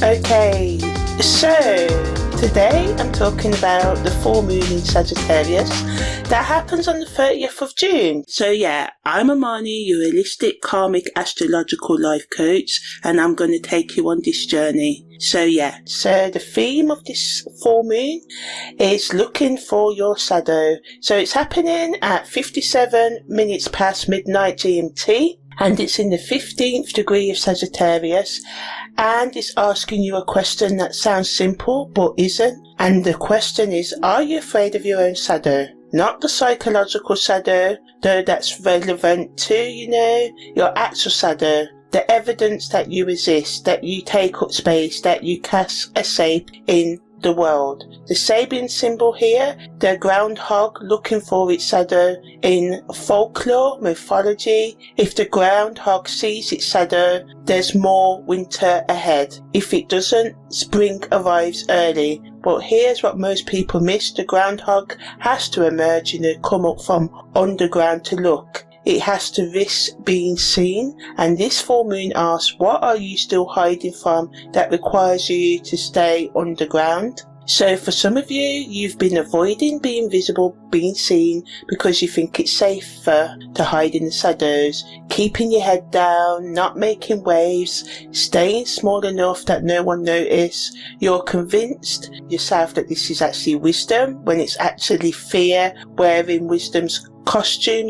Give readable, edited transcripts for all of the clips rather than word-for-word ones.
Okay, so today I'm talking about the full moon in Sagittarius that happens on the 30th of June. So yeah, I'm Imani, your holistic karmic astrological life coach, and I'm going to take you on this journey. So the theme of this full moon is looking for your shadow. So it's happening at 57 minutes past midnight GMT. And it's in the 15th degree of Sagittarius, and it's asking you a question that sounds simple but isn't. And the question is, are you afraid of your own shadow? Not the psychological shadow, though that's relevant to, your actual shadow. The evidence that you exist, that you take up space, that you cast a shape in the world. The Sabian symbol here, the groundhog looking for its shadow. In folklore, mythology, if the groundhog sees its shadow, there's more winter ahead. If it doesn't, spring arrives early. But here's what most people miss. The groundhog has to emerge, come up from underground to look. It has to risk being seen, and this full moon asks, what are you still hiding from that requires you to stay underground? So for some of you, you've been avoiding being visible, being seen, because you think it's safer to hide in the shadows, keeping your head down, not making waves, staying small enough that no one notices. You're convinced yourself that this is actually wisdom, when it's actually fear wearing wisdom's costume,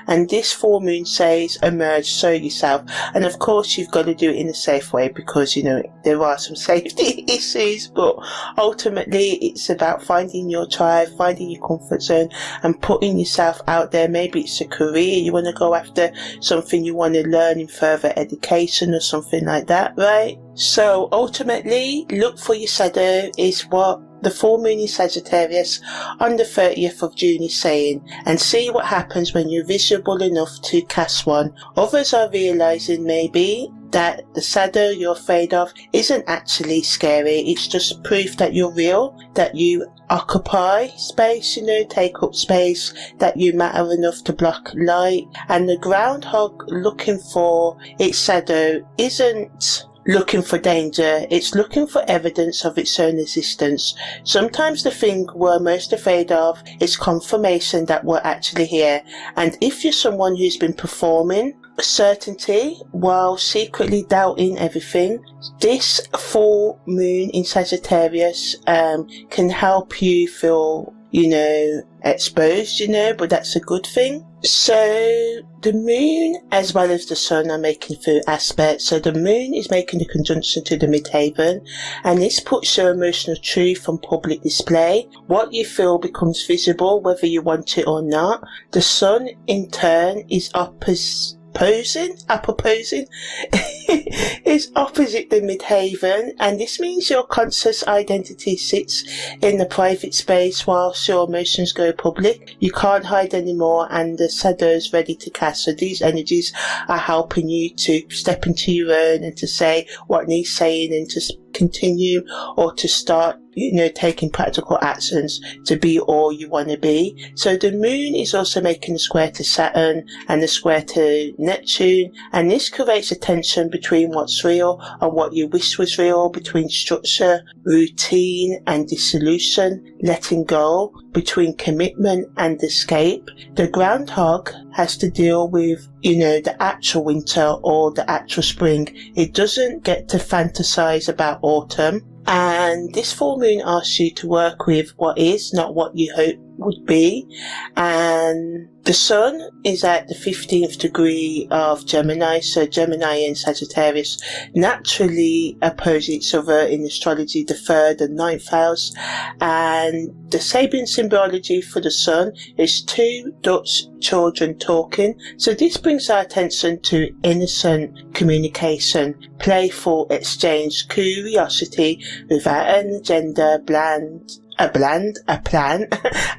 and this full moon says emerge, show yourself. And of course you've got to do it in a safe way, because there are some safety issues, but ultimately it's about finding your tribe, finding your comfort zone and putting yourself out there. Maybe it's a career you want to go after, something you want to learn in further education or something like that, right? So ultimately, look for your shadow is what the full moon in Sagittarius on the 30th of June is saying, and see what happens when you're visible enough to cast one. Others are realizing maybe that the shadow you're afraid of isn't actually scary. It's just proof that you're real, that you occupy space, take up space, that you matter enough to block light. And the groundhog looking for its shadow isn't looking for danger, it's looking for evidence of its own existence. Sometimes the thing we're most afraid of is confirmation that we're actually here. And if you're someone who's been performing certainty while secretly doubting everything, this full moon in Sagittarius can help you feel exposed, but that's a good thing. So the moon as well as the sun are making through aspects. So the moon is making a conjunction to the midheaven, and this puts your emotional truth on public display. What you feel becomes visible whether you want it or not. The sun in turn is opposite is opposite the midheaven, and this means your conscious identity sits in the private space whilst your emotions go public. You can't hide anymore, and the shadow's ready to cast. So these energies are helping you to step into your own and to say what needs saying, and to continue or to start taking practical actions to be all you want to be. So the moon is also making a square to Saturn and a square to Neptune, and this creates a tension between what's real and what you wish was real, between structure, routine and dissolution, letting go, between commitment and escape. The groundhog has to deal with the actual winter or the actual spring. It doesn't get to fantasize about autumn. And this full moon asks you to work with what is, not what you hope would be. And the sun is at the 15th degree of Gemini, so Gemini and Sagittarius naturally oppose each other in astrology, the 3rd and 9th house. And the Sabian symbology for the sun is two Dutch children talking. So this brings our attention to innocent communication, playful exchange, curiosity without an agenda, a plan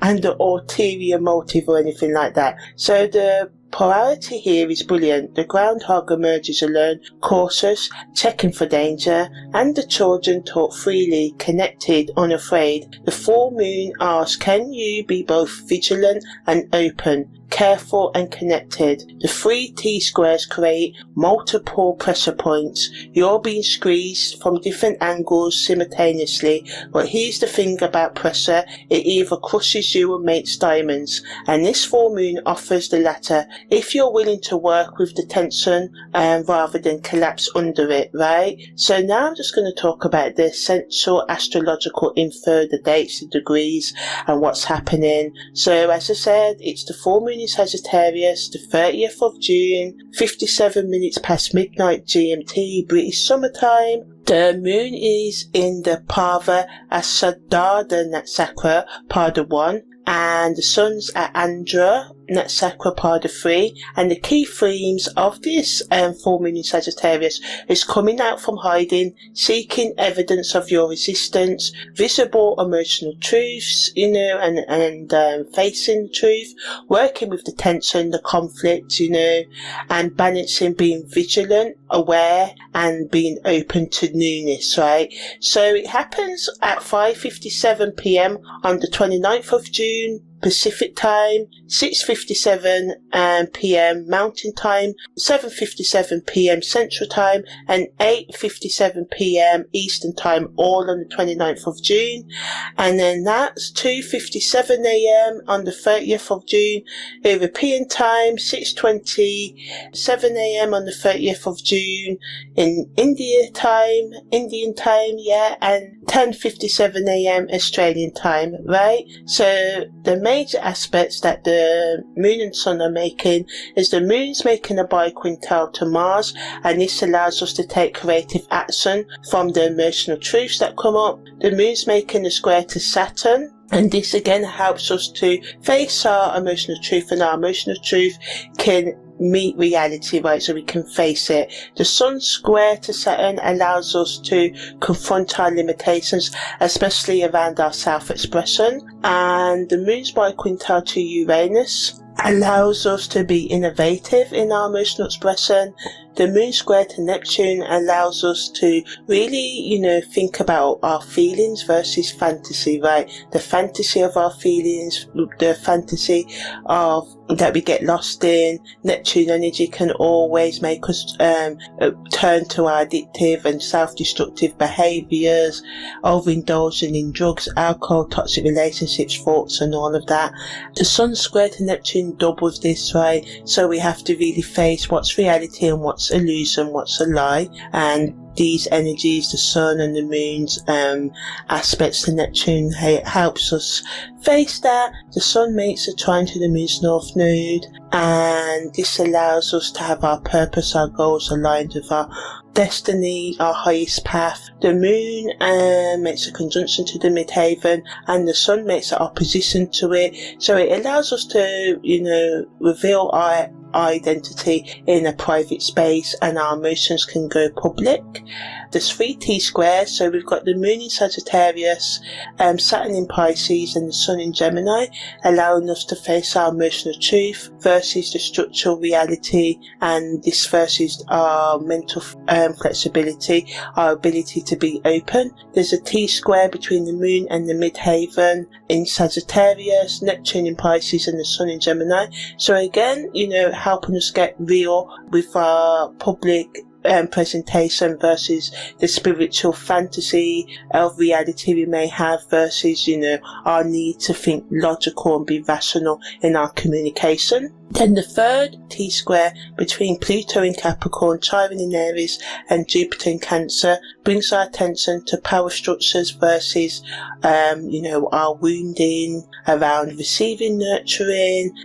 and an ulterior motive or anything like that. So the polarity here is brilliant. The groundhog emerges alone, cautious, checking for danger, and the children talk freely, connected, unafraid. The full moon asks, can you be both vigilant and open? careful and connected. The 3 T-squares create multiple pressure points. You're being squeezed from different angles simultaneously, but here's the thing about pressure: it either crushes you or makes diamonds, and this full moon offers the latter if you're willing to work with the tension rather than collapse under it, right? So now I'm just going to talk about the essential astrological info, the dates, the degrees, and what's happening. So as I said, it's the full moon in Sagittarius, the 30th of June, 57 minutes past midnight GMT, British summertime. The moon is in the Parva Asadada Natsakra, Pada 1, and the sun's at Andra Natsakra, Pada 3, and the key themes of this full moon in Sagittarius is coming out from hiding, seeking evidence of your resistance, visible emotional truths, and facing the truth, working with the tension, the conflict, and balancing being vigilant, aware, and being open to newness, right? So it happens at 5:57 p.m. on the 29th of June, Pacific time, 6:57 p.m. Mountain time, 7:57 p.m. Central time, and 8:57 p.m. Eastern time, all on the 29th of June. And then that's 2:57 a.m. on the 30th of June, European time, 6:27 a.m. on the 30th of June, in Indian time, and 10:57 a.m. Australian time, right? So the major aspects that the moon and sun are making is the moon's making a biquintal to Mars, and this allows us to take creative action from the emotional truths that come up. The moon's making a square to Saturn, and this again helps us to face our emotional truth, and our emotional truth can meet reality, right? So we can face it. The sun square to Saturn allows us to confront our limitations, especially around our self-expression. And the moon's biquintal to Uranus allows us to be innovative in our emotional expression. The moon square to Neptune allows us to really, think about our feelings versus fantasy, right? The fantasy of our feelings, the fantasy of that we get lost in. Neptune energy can always make us turn to our addictive and self-destructive behaviours, overindulging in drugs, alcohol, toxic relationships, thoughts, and all of that. The sun square to Neptune doubles this, right? So we have to really face what's reality and what's illusion, what's a lie, and these energies, the sun and the moon's aspects to Neptune, helps us face that. The sun makes a trine to the moon's north node, and this allows us to have our purpose, our goals aligned with our destiny, our highest path. The moon makes a conjunction to the midheaven, and the sun makes an opposition to it, so it allows us to reveal our identity in a private space, and our emotions can go public. There's 3 T-squares, so we've got the moon in Sagittarius, Saturn in Pisces, and the sun in Gemini, allowing us to face our emotional truth versus the structural reality, and this versus our mental flexibility, our ability to be open. There's a T-square between the moon and the midheaven in Sagittarius, Neptune in Pisces, and the sun in Gemini. So again, helping us get real with our public presentation versus the spiritual fantasy of reality we may have versus our need to think logical and be rational in our communication. Then the third T-square between Pluto in Capricorn, Chiron in Aries, and Jupiter in Cancer brings our attention to power structures versus our wounding around receiving, nurturing,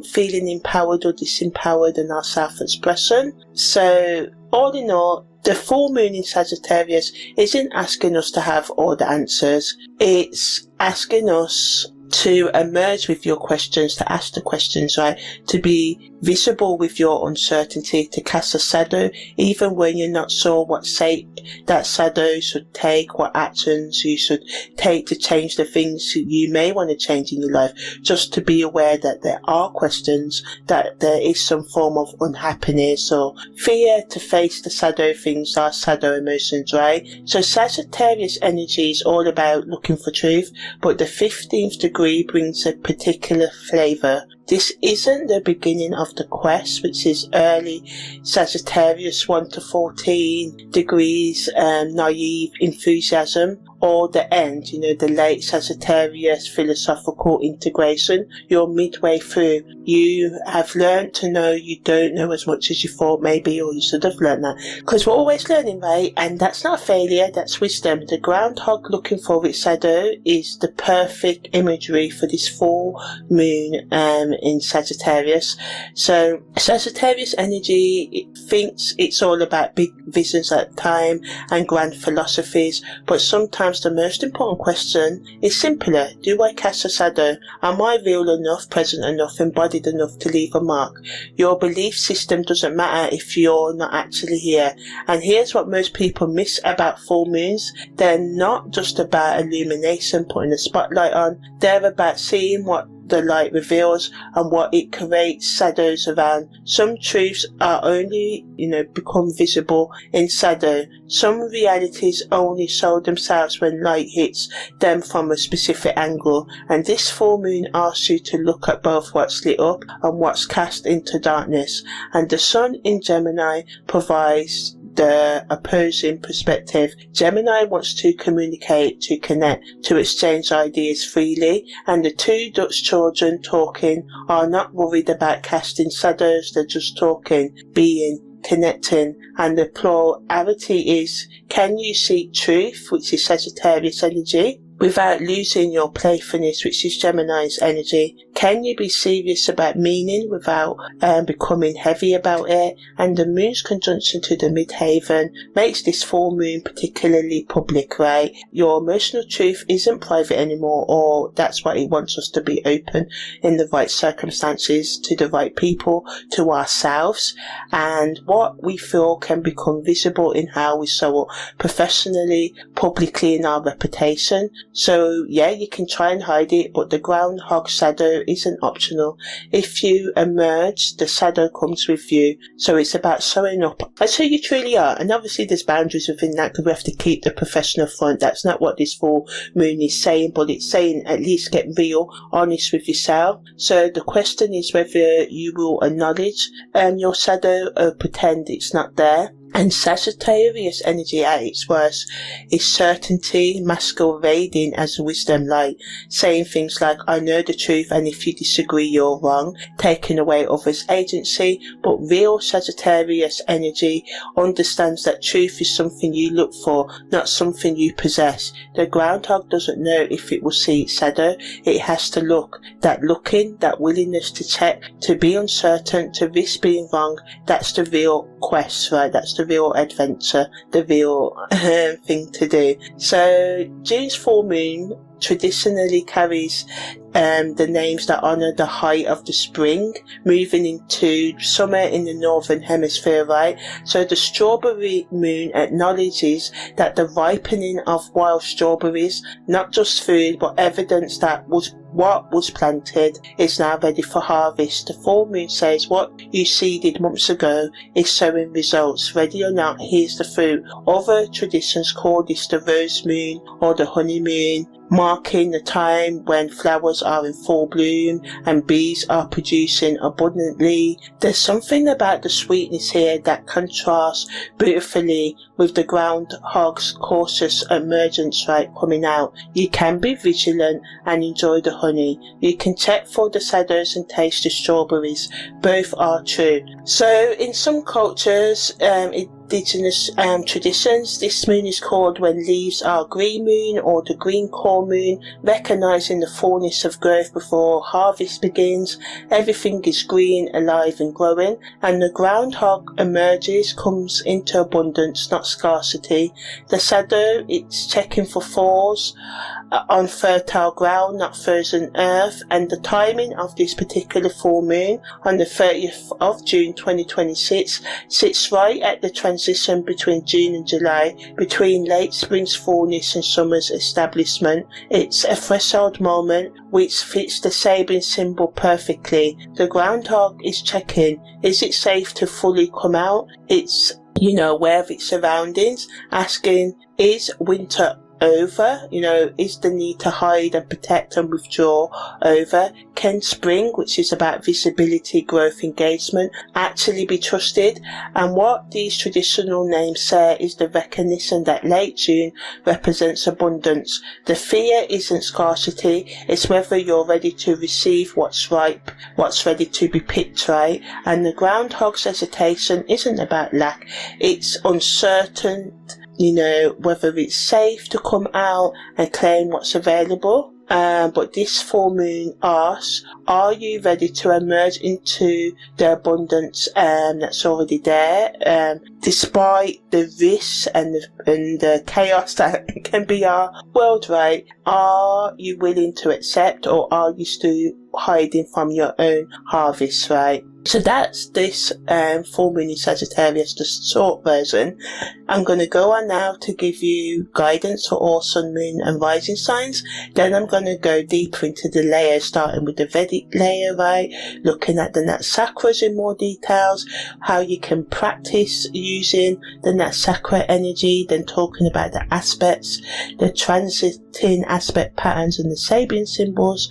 feeling empowered or disempowered, and our self-expression. So all in all, the full moon in Sagittarius isn't asking us to have all the answers. It's asking us to emerge with your questions, to ask the questions, right? To be visible with your uncertainty, to cast a shadow, even when you're not sure what shape that shadow should take, what actions you should take to change the things you may want to change in your life. Just to be aware that there are questions, that there is some form of unhappiness or fear, to face the shadow things, our shadow emotions, right? So Sagittarius energy is all about looking for truth, but the 15th degree brings a particular flavour this isn't the beginning of the quest, which is early Sagittarius 1 to 14 degrees, naive enthusiasm, or the end, the late Sagittarius philosophical integration. You're midway through. You have learned to know you don't know as much as you thought maybe, or you should have learned that. Because we're always learning, right? And that's not failure, that's wisdom. The groundhog looking for its shadow is the perfect imagery for this full moon in Sagittarius. So Sagittarius energy, it thinks it's all about big visions at the time and grand philosophies, but sometimes the most important question is simpler. Do I cast a shadow? Am I real enough, present enough, embodied enough to leave a mark? Your belief system doesn't matter if you're not actually here. And here's what most people miss about full moons. They're not just about illumination, putting a spotlight on. They're about seeing what the light reveals and what it creates shadows around. Some truths are only, become visible in shadow. Some realities only show themselves when light hits them from a specific angle. And this full moon asks you to look at both what's lit up and what's cast into darkness. And the sun in Gemini provides the opposing perspective. Gemini wants to communicate, to connect, to exchange ideas freely, and the two Dutch children talking are not worried about casting shadows. They're just talking, being, connecting. And the plurality is, can you seek truth, which is Sagittarius energy, without losing your playfulness, which is Gemini's energy? Can you be serious about meaning without becoming heavy about it? And the moon's conjunction to the midheaven makes this full moon particularly public, right? Your emotional truth isn't private anymore, or that's what it wants us to be, open in the right circumstances, to the right people, to ourselves. And what we feel can become visible in how we show up professionally, publicly, in our reputation. So yeah, you can try and hide it, but the groundhog shadow isn't optional. If you emerge, the shadow comes with you. So it's about showing up as who you truly are. And obviously there's boundaries within that, because we have to keep the professional front. That's not what this full moon is saying, but it's saying at least get real, honest with yourself. So the question is whether you will acknowledge your shadow or pretend it's not there. And Sagittarius energy at its worst is certainty masquerading as wisdom, like saying things like, I know the truth and if you disagree you're wrong, taking away others' agency. But real Sagittarius energy understands that truth is something you look for, not something you possess. The groundhog doesn't know if it will see its shadow. It has to look. That looking, that willingness to check, to be uncertain, to risk being wrong, that's the real quest, right? That's the real adventure, the real thing to do. So June's full moon traditionally carries the names that honour the height of the spring, moving into summer in the northern hemisphere, right? So the strawberry moon acknowledges that the ripening of wild strawberries, not just food, but evidence that what was planted is now ready for harvest. The full moon says what you seeded months ago is showing results. Ready or not, here's the fruit. Other traditions call this the rose moon or the honey moon, marking the time when flowers are in full bloom and bees are producing abundantly. There's something about the sweetness here that contrasts beautifully with the groundhog's cautious emergence, right, coming out. You can be vigilant and enjoy the honey. You can check for the shadows and taste the strawberries. Both are true. So in some cultures, indigenous traditions, this moon is called when leaves are green moon or the green core moon, recognizing the fullness of growth before harvest begins. Everything is green, alive and growing, and the groundhog emerges, comes into abundance, not scarcity. The shadow, it's checking for falls on fertile ground, not frozen earth. And the timing of this particular full moon on the 30th of June 2026 sits right at the transition between June and July, between late spring's fullness and summer's establishment. It's a threshold moment which fits the Sabian symbol perfectly. The groundhog is checking, is it safe to fully come out? It's aware of its surroundings, asking, is winter over? Is the need to hide and protect and withdraw over? Can spring, which is about visibility, growth, engagement, actually be trusted? And what these traditional names say is the recognition that late June represents abundance. The fear isn't scarcity, it's whether you're ready to receive what's ripe, what's ready to be picked, right? And the groundhog's hesitation isn't about lack, it's uncertain, whether it's safe to come out and claim what's available. But this full moon asks, are you ready to emerge into the abundance that's already there? Despite the risks and the chaos that can be our world, right? Are you willing to accept, or are you still hiding from your own harvest, right? So that's this full moon in Sagittarius, the short version. I'm going to go on now to give you guidance for all sun, moon and rising signs. Then I'm going to go deeper into the layers, starting with the Vedic layer, right? Looking at the Nat Chakras in more details, how you can practice using the Nat Chakra energy, then talking about the aspects, the transiting aspect patterns and the Sabian symbols,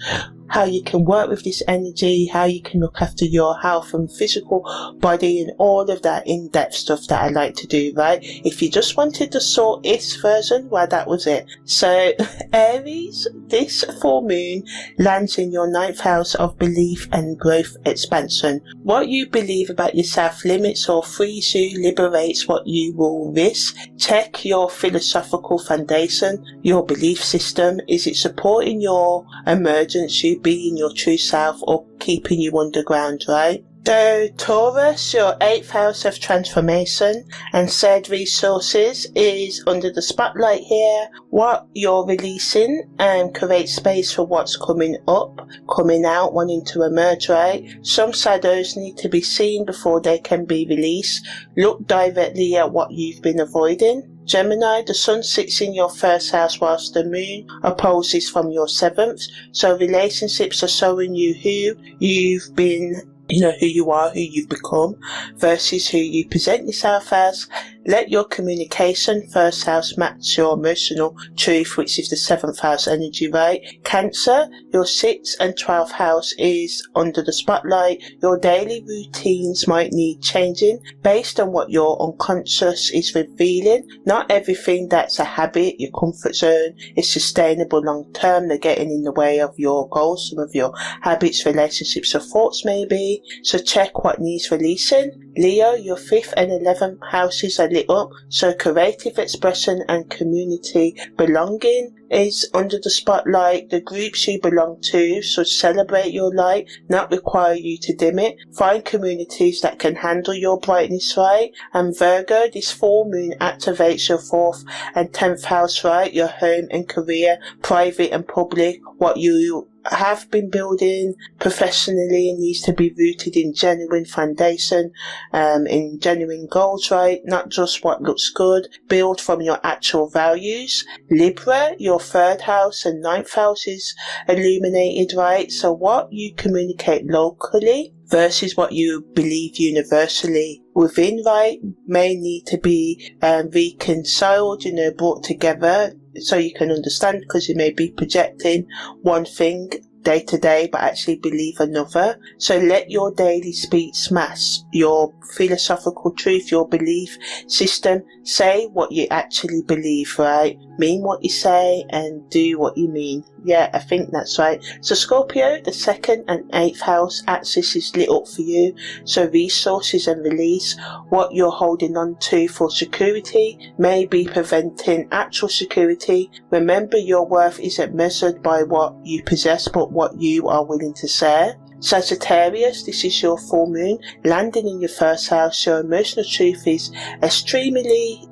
how you can work with this energy, how you can look after your health and physical body, and all of that in-depth stuff that I like to do, right? If you just wanted the short-ish version, well, that was it. So, Aries, this full moon lands in your 9th house of belief and growth expansion. What you believe about yourself limits or frees you, liberates what you will risk. Check your philosophical foundation, your belief system. Is it supporting your emergence, you being your true self, or keeping you underground, right? So Taurus, your 8th house of transformation and said resources, is under the spotlight here. What you're releasing and create space for what's coming up, coming out, wanting to emerge, right? Some shadows need to be seen before they can be released. Look directly at what you've been avoiding. Gemini, the sun sits in your 1st house whilst the moon opposes from your 7th. So relationships are showing you who you've been, who you are, who you've become, versus who you present yourself as. Let your communication, 1st house, match your emotional truth, which is the 7th house energy, right? Cancer, your 6th and 12th house is under the spotlight. Your daily routines might need changing based on what your unconscious is revealing. Not everything that's a habit, your comfort zone, is sustainable long term. They're getting in the way of your goals, some of your habits, relationships or thoughts maybe. So check what needs releasing. Leo, your 5th and 11th houses are lit up, so creative expression and community belonging is under the spotlight. The groups you belong to should celebrate your light, not require you to dim it. Find communities that can handle your brightness, right? And Virgo, this full moon activates your 4th and 10th house, right? Your home and career, private and public. What you have been building professionally needs to be rooted in genuine foundation, in genuine goals, right? Not just what looks good. Build from your actual values. Libra, your 3rd house and 9th house is illuminated, right? So what you communicate locally versus what you believe universally within, right, may need to be reconciled, brought together so you can understand, because you may be projecting one thing day to day but actually believe another. So let your daily speech match your philosophical truth, your belief system. Say what you actually believe, right? Mean what you say and do what you mean. Yeah, I think that's right. So Scorpio, the 2nd and 8th house axis is lit up for you. So resources and release. What you're holding on to for security may be preventing actual security. Remember, your worth isn't measured by what you possess, but what you are willing to share. Sagittarius, this is your full moon landing in your 1st house. Your emotional truth is extremely,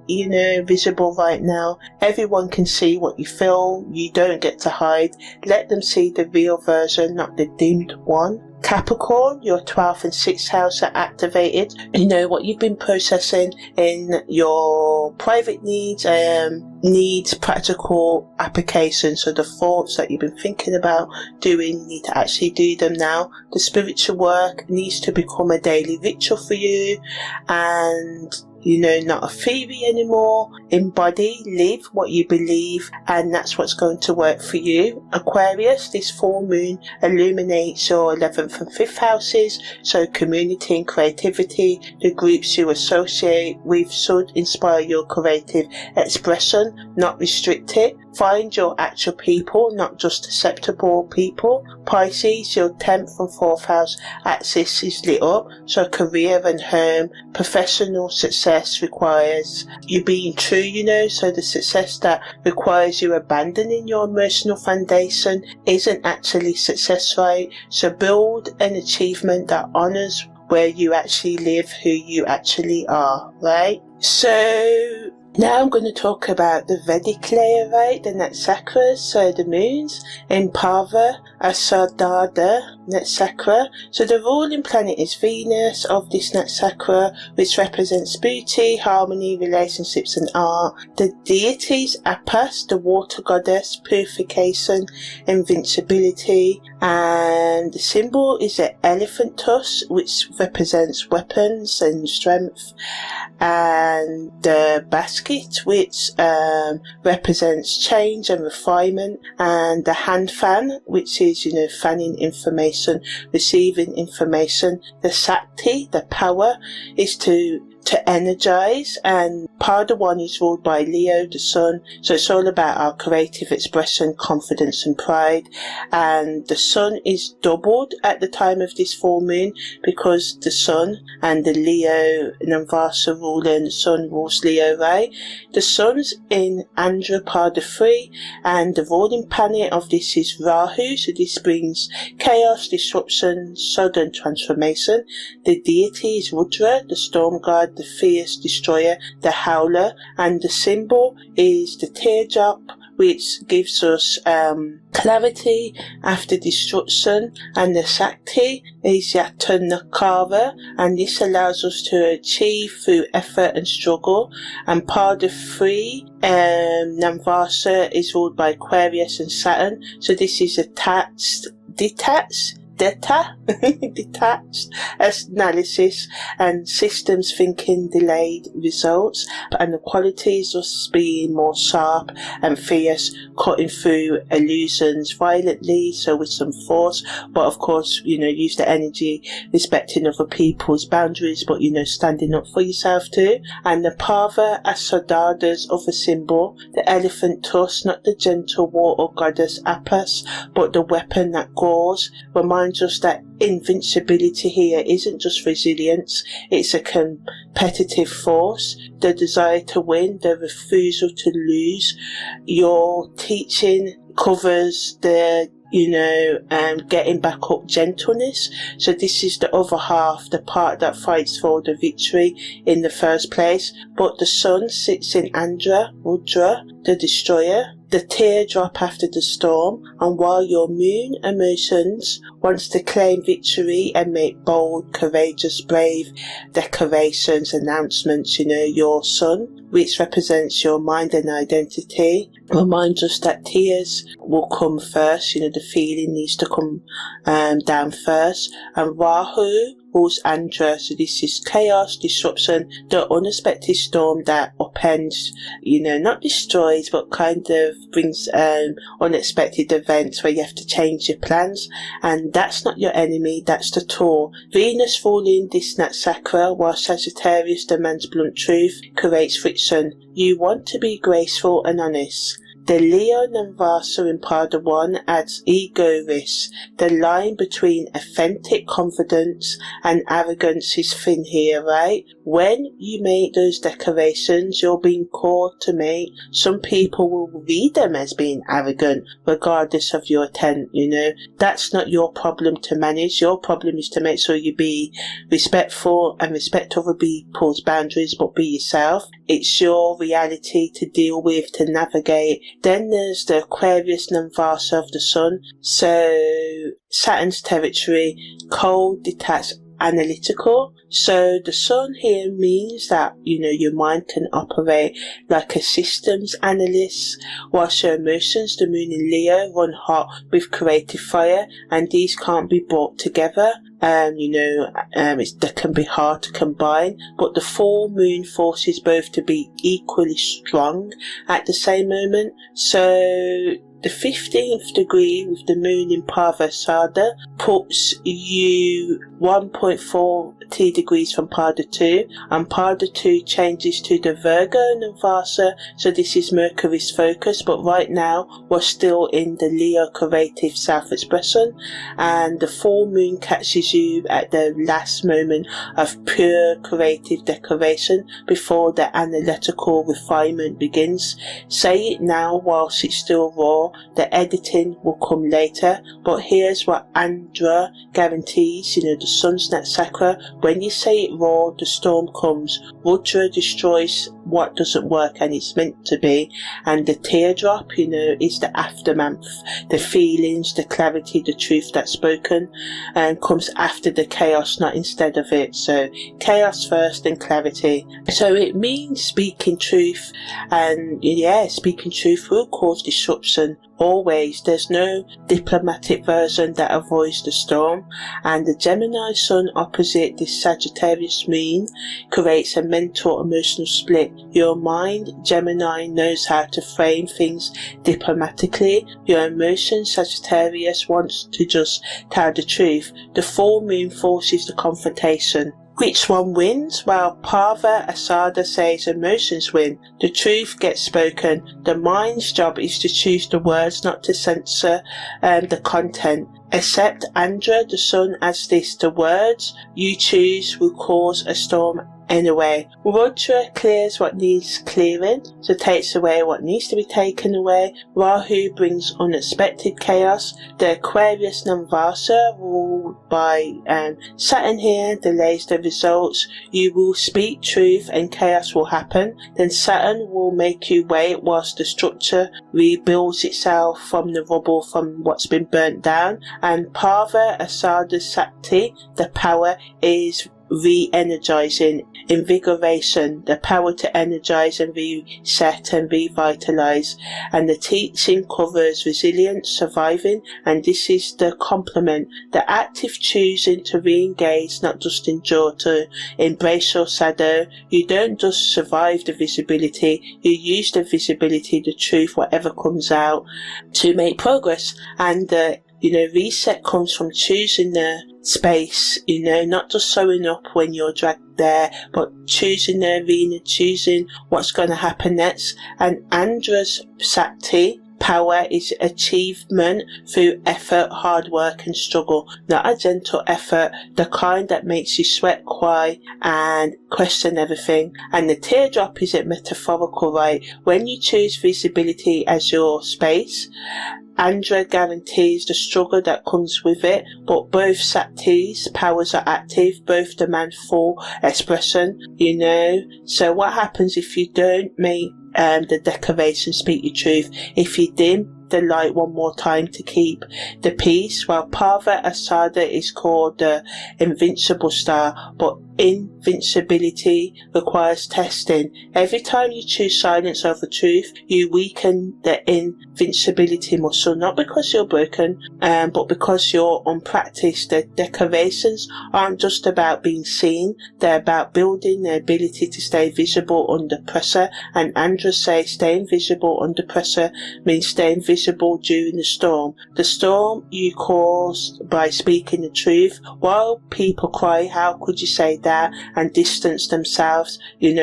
visible right now. Everyone can see what you feel. You don't get to hide. Let them see the real version, not the dimmed one. Capricorn, your 12th and 6th house are activated. What you've been processing in your private needs, needs practical application. So the thoughts that you've been thinking about doing, you need to actually do them now. The spiritual work needs to become a daily ritual for you, and not a theory anymore. Embody, live what you believe, and that's what's going to work for you. Aquarius, this full moon illuminates your 11th and 5th houses, so community and creativity. The groups you associate with should inspire your creative expression, not restrict it. Find your actual people, not just acceptable people. Pisces, your 10th and 4th house axis is lit up, so career and home. Professional success requires you being true, so the success that requires you abandoning your emotional foundation isn't actually success, right? So build an achievement that honors where you actually live, who you actually are, right? So now I'm going to talk about the Vedic layer, right? The Natsakras, so the moons in Parva, Asadada, Natsakra. So the ruling planet is Venus of this Natsakra, which represents beauty, harmony, relationships and art. The deities Appas, the water goddess, purification, invincibility, and the symbol is the elephant tusk, which represents weapons and strength, and the basket, which represents change and refinement, and the hand fan, which is fanning information, receiving information. The Sakti, the power, is to energize, and part of one is ruled by Leo, the sun, so it's all about our creative expression, confidence and pride. And the sun is doubled at the time of this full moon because the sun and the Leo Namvasa ruler, and the sun rules Leo, right? The sun's in Andra Pada 3, and the ruling planet of this is Rahu, so this brings chaos, disruption, sudden transformation. The deity is Rudra, the storm god, the fierce destroyer, the howler, and the symbol is the teardrop, which gives us clarity after destruction. And the Sakti is Yatanakara, and this allows us to achieve through effort and struggle. And part of 3, Namvasa, is ruled by Aquarius and Saturn, so this is detached analysis and systems thinking, delayed results, and the qualities of being more sharp and fierce, cutting through illusions violently, so with some force, but of course use the energy respecting other people's boundaries, but standing up for yourself too. And the Parva Asadada's other symbol, the elephant tusk, not the gentle water goddess Appas, but the weapon that gores, reminds us that invincibility here isn't just resilience, it's a competitive force, the desire to win, the refusal to lose. Your teaching covers the getting back up gentleness, so this is the other half, the part that fights for the victory in the first place. But the sun sits in Andra, Rudra, the destroyer, the teardrop after the storm, and while your moon emotions wants to claim victory and make bold, courageous, brave declarations, announcements, your sun, which represents your mind and identity, reminds us that tears will come first, the feeling needs to come down first. And Rahu rules Andra, so this is chaos, disruption, the unexpected storm that upends, not destroys, but kind of brings unexpected events where you have to change your plans. And that's not your enemy, that's the tool. Venus ruling this Natsakra, while Sagittarius demands blunt truth, creates friction. You want to be graceful and honest. The Leo Namvasa in Pada 1 adds ego risk. The line between authentic confidence and arrogance is thin here, right? When you make those declarations you're being called to make, some people will read them as being arrogant, regardless of your intent, That's not your problem to manage. Your problem is to make sure you be respectful and respect other people's boundaries, but be yourself. It's your reality to deal with, to navigate. Then there's the Aquarius Namvasa of the sun, so Saturn's territory, cold, detached analytical. So the sun here means that, your mind can operate like a systems analyst, whilst your emotions, the moon in Leo, run hot with creative fire, and these can't be brought together. They can be hard to combine, but the full moon forces both to be equally strong at the same moment. So the 15th degree with the moon in Parvasada puts you 1.40 degrees from Pada 2, and Pada 2 changes to the Virgo Navasa, so this is Mercury's focus, but right now we're still in the Leo creative self-expression, and the full moon catches you at the last moment of pure creative decoration before the analytical refinement begins. Say it now whilst it's still raw, the editing will come later, but here's what Andra guarantees, the sun's net sakra. When you say it raw, the storm comes. Rudra destroys what doesn't work and it's meant to be, and the teardrop, is the aftermath, the feelings, the clarity, the truth that's spoken, and comes after the chaos, not instead of it. So chaos first, then clarity. So it means speaking truth, and speaking truth will cause disruption. Always, there's no diplomatic version that avoids the storm, and the Gemini sun opposite this Sagittarius moon creates a mental emotional split. Your mind, Gemini, knows how to frame things diplomatically. Your emotions, Sagittarius, wants to just tell the truth. The full moon forces the confrontation. Which one wins? Well, Parva Asada says emotions win. The truth gets spoken. The mind's job is to choose the words, not to censor the content. Accept Andra, the sun, as this. The words you choose will cause a storm anyway. Rudra clears what needs clearing, so takes away what needs to be taken away. Rahu brings unexpected chaos. The Aquarius Namvasa, ruled by Saturn here, delays the results. You will speak truth and chaos will happen. Then Saturn will make you wait whilst the structure rebuilds itself from the rubble from what's been burnt down. And Parva Asada Sakti, the power, is re-energizing, invigoration, the power to energize and reset and revitalize. And the teaching covers resilience, surviving, and this is the complement, the active choosing to re-engage, not just endure, to embrace your shadow. You don't just survive the visibility, you use the visibility, the truth, whatever comes out, to make progress. And reset comes from choosing the space, not just showing up when you're dragged there, but choosing the arena, choosing what's going to happen next. And Andra's Sakti power is achievement through effort, hard work and struggle, not a gentle effort, the kind that makes you sweat, cry and question everything. And the teardrop is metaphorical, right? When you choose visibility as your space, Andra guarantees the struggle that comes with it, but both Sakti's powers are active, both demand full expression, So what happens if you don't make the decoration speak your truth? If you dim the light one more time to keep the peace? Well, Parva Asada is called the invincible star, but invincibility requires testing. Every time you choose silence over truth, you weaken the invincibility muscle, not because you're broken, but because you're unpracticed. The decorations aren't just about being seen, they're about building the ability to stay visible under pressure. And Andra says staying visible under pressure means staying visible during the storm. The storm you caused by speaking the truth. While people cry, how could you say that, and distance themselves?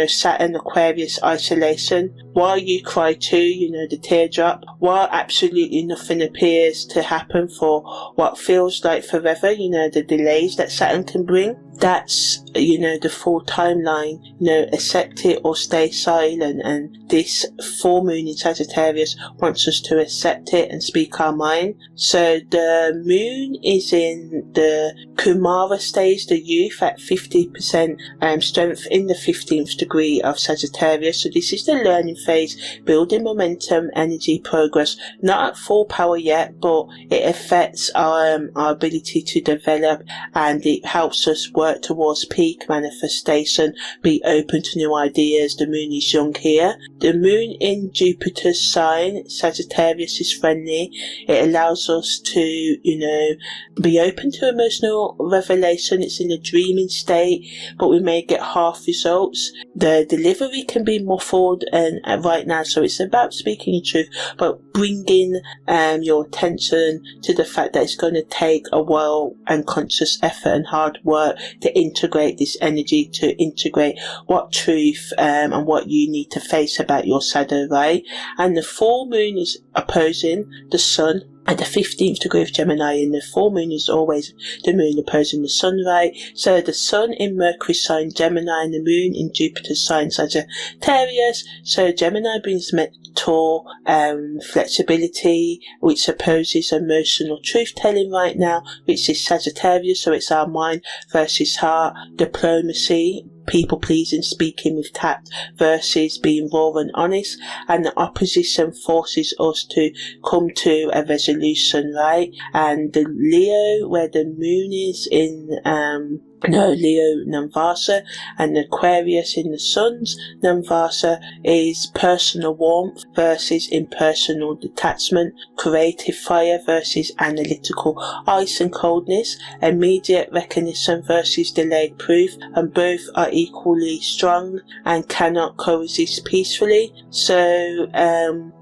Saturn, Aquarius, isolation. While you cry too, the teardrop. While absolutely nothing appears to happen for what feels like forever, the delays that Saturn can bring. That's, the full timeline. Accept it or stay silent. And this full moon in Sagittarius wants us to accept it and speak our mind. So the moon is in the Kumara stage, the youth, at 50% strength in the 15th degree of Sagittarius. So this is the learning phase, building momentum, energy, progress. Not at full power yet, but it affects our ability to develop, and it helps us work work towards peak manifestation, be open to new ideas. The moon is young here. The moon in Jupiter's sign, Sagittarius, is friendly. It allows us to, be open to emotional revelation. It's in a dreaming state, but we may get half results. The delivery can be muffled and right now, so it's about speaking your truth, but bringing your attention to the fact that it's going to take a well and conscious effort and hard work to integrate this energy, to integrate what truth and what you need to face about your shadow, right? And the full moon is opposing the sun at the 15th degree of Gemini, and the full moon is always the moon opposing the sun, right? So the sun in Mercury's sign Gemini and the moon in Jupiter's sign Sagittarius. So Gemini brings mental flexibility, which supposes emotional truth-telling right now, which is Sagittarius, so it's our mind versus heart, diplomacy, people-pleasing, speaking with tact versus being raw and honest, and the opposition forces us to come to a resolution, right? And the Leo, where the moon is in Leo Namvasa, and the Aquarius in the sun's Namvasa is personal warmth versus impersonal detachment, creative fire versus analytical ice and coldness, immediate recognition versus delayed proof, and both are equally strong and cannot coexist peacefully. So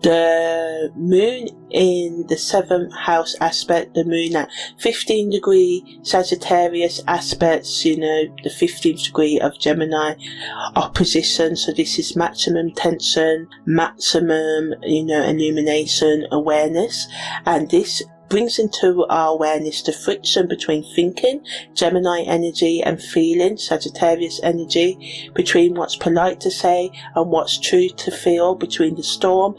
the moon in the 7th house aspect, the moon at 15 degree Sagittarius aspects, the 15th degree of Gemini opposition. So this is maximum tension, maximum, illumination, awareness, and this brings into our awareness the friction between thinking, Gemini energy, and feeling, Sagittarius energy, between what's polite to say and what's true to feel, between the storm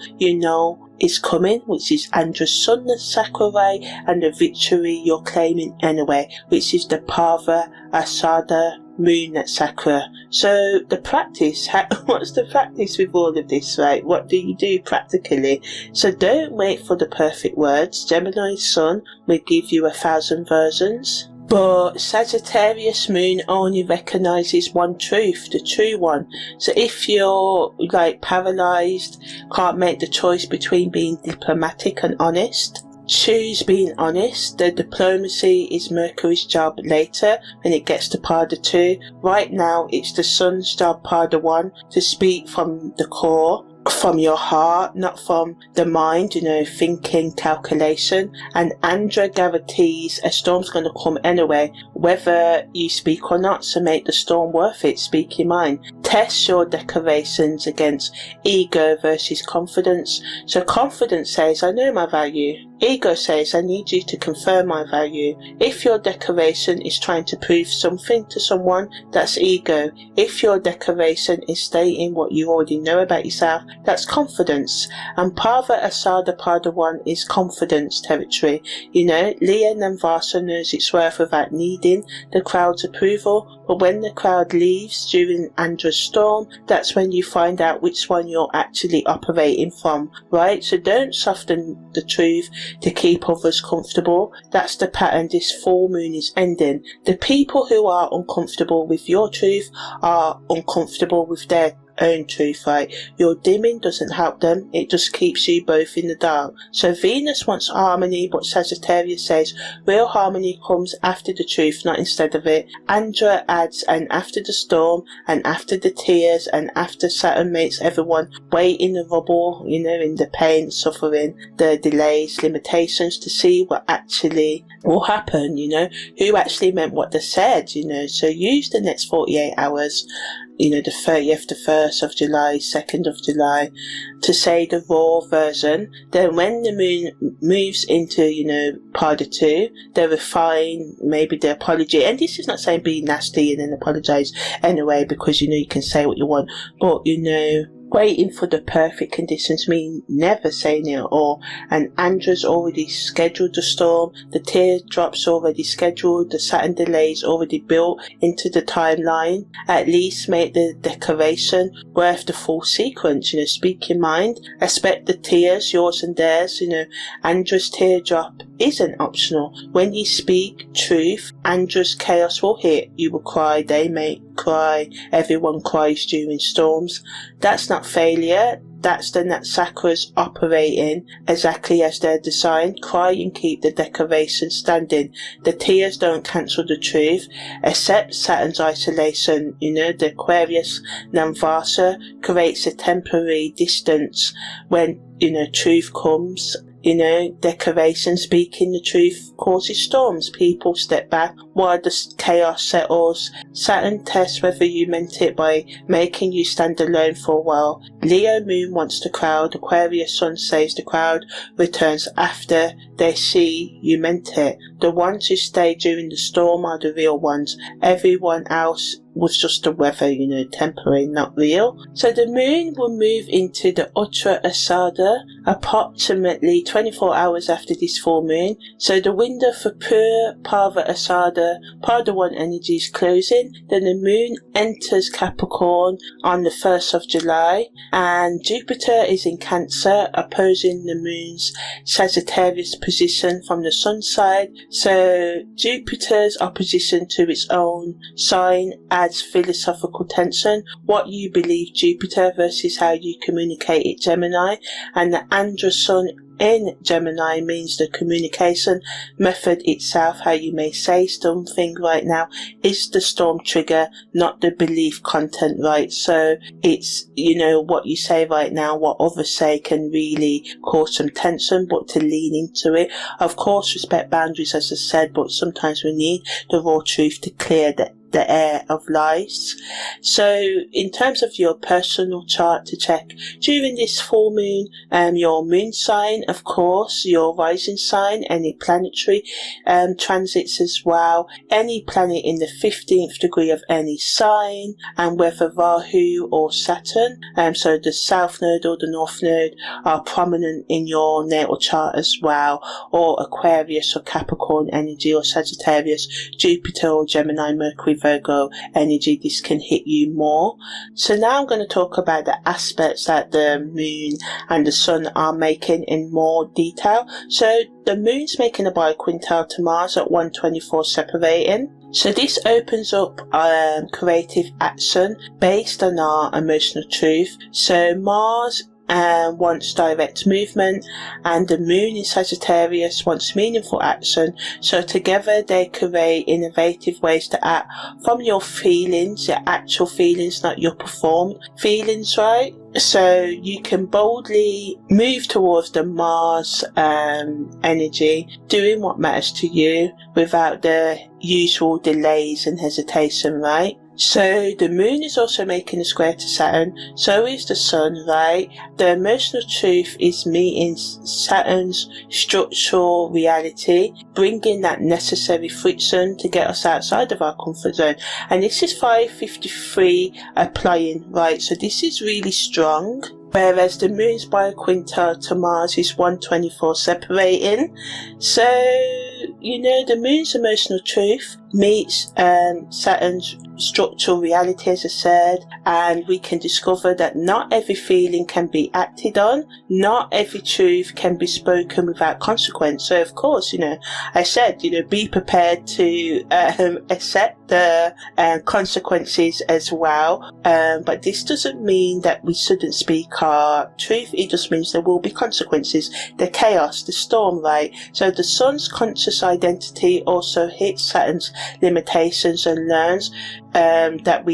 is coming, which is Andra's sun, the Sakura ray, and the victory you're claiming anyway, which is the Parva Asada moon at Sakura. So the practice, what's the practice with all of this, right? What do you do practically? So don't wait for the perfect words. Gemini's sun will give you 1,000 versions, but Sagittarius moon only recognizes one truth, the true one. So if you're paralyzed, can't make the choice between being diplomatic and honest, choose being honest. The diplomacy is Mercury's job later when it gets to Pada 2. Right now it's the sun's job, Pada 1, to speak from the core, from your heart, not from the mind, thinking, calculation. And Andra guarantees a storm's going to come anyway, whether you speak or not, so make the storm worth it. Speak your mind. Test your declarations against ego versus confidence. So confidence says, I know my value. Ego says, I need you to confirm my value. If your declaration is trying to prove something to someone, that's ego. If your declaration is stating what you already know about yourself, that's confidence. And Parva Asada Pada 1 is confidence territory. Leo Namvasa knows its worth without needing the crowd's approval, but when the crowd leaves during Andra's storm, that's when you find out which one you're actually operating from, right? So don't soften the truth to keep others comfortable. That's the pattern this full moon is ending. The people who are uncomfortable with your truth are uncomfortable with their own truth, right? Your dimming doesn't help them, it just keeps you both in the dark. So Venus wants harmony, but Sagittarius says real harmony comes after the truth, not instead of it. Andra adds, and after the storm, and after the tears, and after Saturn makes everyone wait in the rubble, in the pain, suffering, the delays, limitations, to see what actually will happen, who actually meant what they said, so use the next 48 hours, the 30th, the 1st of July, 2nd of July, to say the raw version. Then when the moon moves into, Pada 2, they refine maybe the apology. And this is not saying be nasty and then apologize anyway, because, you can say what you want. But, waiting for the perfect conditions mean never saying it at all. And Andra's already scheduled the storm, the teardrops already scheduled, the Saturn delays already built into the timeline. At least make the decoration worth the full sequence. Speak your mind, expect the tears, yours and theirs. Andra's teardrop isn't optional. When you speak truth, Andra's chaos will hit. You will cry, they may cry, everyone cries during storms. That's not failure. That's the Natsakras operating exactly as they're designed. Cry and keep the decoration standing. The tears don't cancel the truth. Accept Saturn's isolation. The Aquarius Namvasa creates a temporary distance when, truth comes. Decoration, speaking the truth causes storms. People step back while the chaos settles. Saturn tests whether you meant it by making you stand alone for a while. Leo moon wants the crowd. Aquarius sun saves the crowd returns after they see you meant it. The ones who stay during the storm are the real ones. Everyone else was just the weather, temporary, not real. So the moon will move into the Uttara Asada approximately 24 hours after this full moon. So the window for pure Parva Asada, Parva 1 energy is closing. Then the moon enters Capricorn on the 1st of July. And Jupiter is in Cancer, opposing the moon's Sagittarius position from the sun side. So Jupiter's opposition to its own sign adds philosophical tension. What you believe, Jupiter, versus how you communicate it, Gemini. And the Andra sun in Gemini means the communication method itself, how you may say something right now, is the storm trigger, not the belief content, right? So it's, what you say right now, what others say can really cause some tension, but to lean into it. Of course, respect boundaries, as I said, but sometimes we need the raw truth to clear the air of lies. So in terms of your personal chart to check during this full moon, your moon sign, of course, your rising sign, any planetary transits as well, any planet in the 15th degree of any sign, and whether Rahu or Saturn, so the south node or the north node, are prominent in your natal chart as well, or Aquarius or Capricorn energy, or Sagittarius, Jupiter or Gemini, Mercury, Virgo energy. This can hit you more. So now I'm going to talk about the aspects that the moon and the sun are making in more detail. So the moon's making a biquintal to Mars at 124 separating. So this opens up creative action based on our emotional truth. So Mars wants direct movement, and the moon in Sagittarius wants meaningful action. So together they create innovative ways to act from your feelings, your actual feelings, not your performed feelings, right? So you can boldly move towards the Mars energy, doing what matters to you without the usual delays and hesitation, right? So the moon is also making a square to Saturn, so is the sun, right? The emotional truth is meeting Saturn's structural reality, bringing that necessary friction to get us outside of our comfort zone. And this is 553 applying, right? So this is really strong. Whereas the moon's biquintal to Mars is 124 separating. So, the moon's emotional truth meets Saturn's structural reality, as I said, and we can discover that not every feeling can be acted on, not every truth can be spoken without consequence. So of course, I said, be prepared to accept the consequences as well, but this doesn't mean that we shouldn't speak our truth. It just means there will be consequences, the chaos, the storm, right? So the sun's conscious identity also hits Saturn's limitations and learns that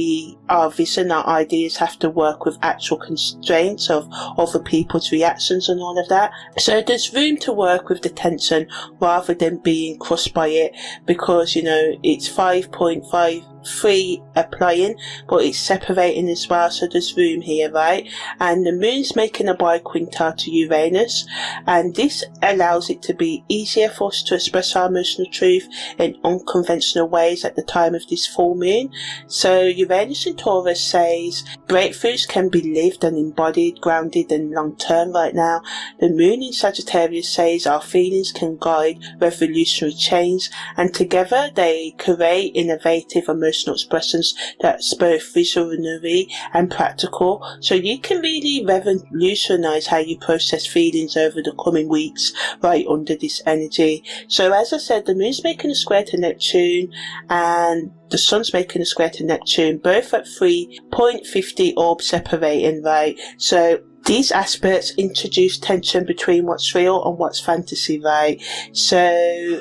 our vision, our ideas have to work with actual constraints of other people's reactions and all of that. So there's room to work with the tension rather than being crushed by it, because it's 5.53 applying, but it's separating as well, so there's room here, right? And the moon's making a biquintal to Uranus, and this allows it to be easier for us to express our emotional truth in unconventional ways at the time of this full moon. So Uranus in Taurus says breakthroughs can be lived and embodied, grounded and long term right now. The moon in Sagittarius says our feelings can guide revolutionary change, and together they create innovative emotional expressions that's both visionary and practical. So you can really revolutionize how you process feelings over the coming weeks right under this energy. So as I said, the moon's making a square to Neptune and the sun's making a square to Neptune, both at 3.50 orb separating, right? So these aspects introduce tension between what's real and what's fantasy, right? So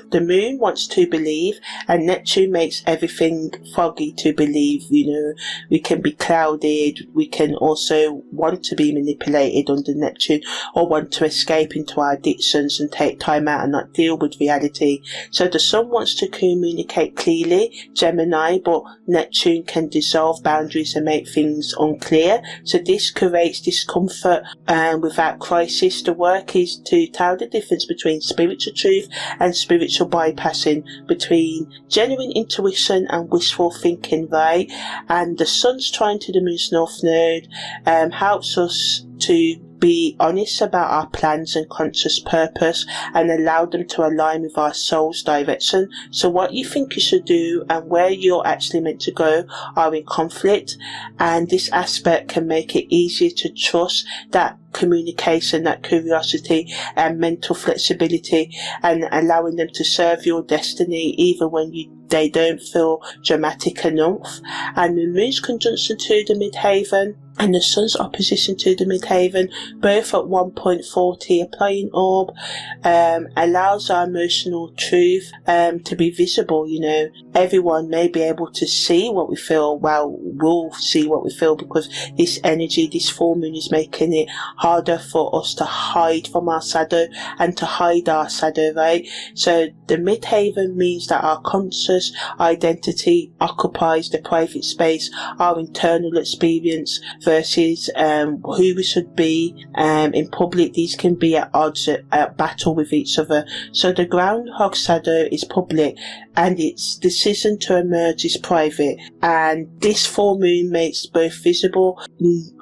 the moon wants to believe and Neptune makes everything foggy to believe. You know, we can be clouded, we can also want to be manipulated under Neptune, or want to escape into our addictions and take time out and not deal with reality. So the sun wants to communicate clearly, Gemini, but Neptune can dissolve boundaries and make things unclear. So this creates discomfort without crisis. The work is to tell the difference between spiritual truth and spiritual bypassing, between genuine intuition and wishful thinking, right? And the sun's trine to the moon's north node helps us to be honest about our plans and conscious purpose and allow them to align with our soul's direction. So what you think you should do and where you're actually meant to go are in conflict, and this aspect can make it easier to trust that communication, that curiosity and mental flexibility, and allowing them to serve your destiny even when they don't feel dramatic enough. And the moon's conjunction to the midheaven and the sun's opposition to the midheaven, both at 1.40 applying orb, allows our emotional truth to be visible. You know, everyone may be able to see what we feel. Well, we'll see what we feel because this energy, this full moon, is making it harder for us to hide from our shadow and to hide our shadow, right? So the midheaven means that our conscious identity occupies the private space, our internal experience versus who we should be in public. These can be at odds, at battle with each other. So the groundhog shadow is public and its decision to emerge is private, and this full moon makes both visible,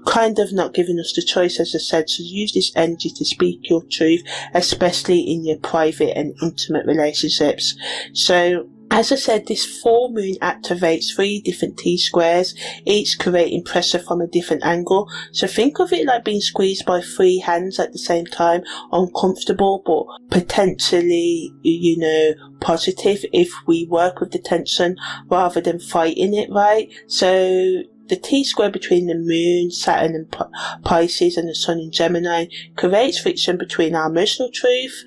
kind of not giving us the choice, as I said. So use this energy to speak your truth, especially in your private and intimate relationships. So as I said, this full moon activates 3 different T-squares, each creating pressure from a different angle. So think of it like being squeezed by 3 hands at the same time, uncomfortable but potentially, you know, positive if we work with the tension rather than fighting it, right? So the T-square between the moon, Saturn and Pisces and the sun in Gemini creates friction between our emotional truth,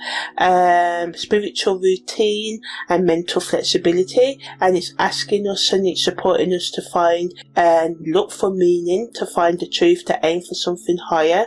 spiritual routine and mental flexibility, and it's asking us and it's supporting us to find and look for meaning, to find the truth, to aim for something higher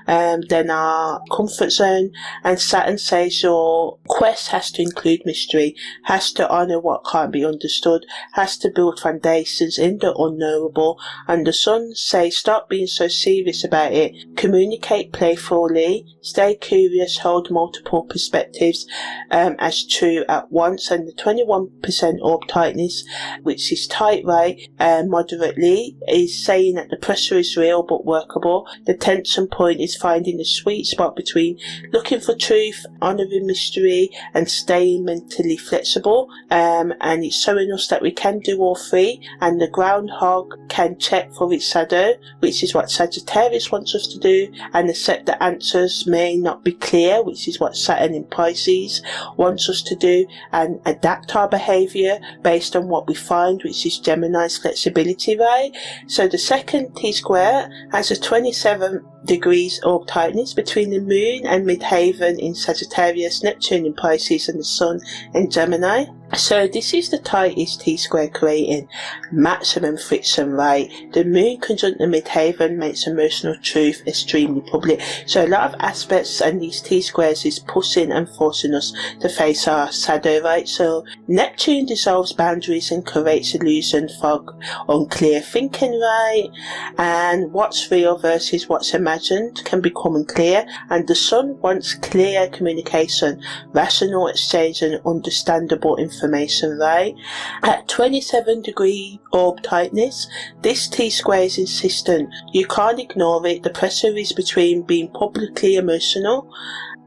than our comfort zone. And Saturn says your quest has to include mystery, has to honour what can't be understood, has to build foundations in the unknowable. And the sun says stop being so serious about it, communicate playfully, stay curious, hold multiple perspectives as true at once. And the 21% orb tightness, which is tight, right, moderately, is saying that the pressure is real but workable. The tension point is finding the sweet spot between looking for truth, honouring mystery and staying mentally flexible, and it's showing us that we can do all 3, and the groundhog can check for its shadow, which is what Sagittarius wants us to do, and accept that answers may not be clear, which is what Saturn in Pisces wants us to do, and adapt our behaviour based on what we find, which is Gemini's flexibility, right? So the second T-square has a 27 degrees orb tightness between the moon and midheaven in Sagittarius, Neptune in Pisces and the sun in Gemini. So this is the tightest T-square, creating maximum friction, right? The moon conjunct the midheaven makes emotional truth extremely public. So a lot of aspects and these T-squares is pushing and forcing us to face our shadow, right? So Neptune dissolves boundaries and creates illusion, fog, unclear thinking, right? And what's real versus what's imagined can become unclear. And the sun wants clear communication, rational exchange and understandable information. information, right? At 27-degree orb tightness, this T-square is insistent. You can't ignore it. The pressure is between being publicly emotional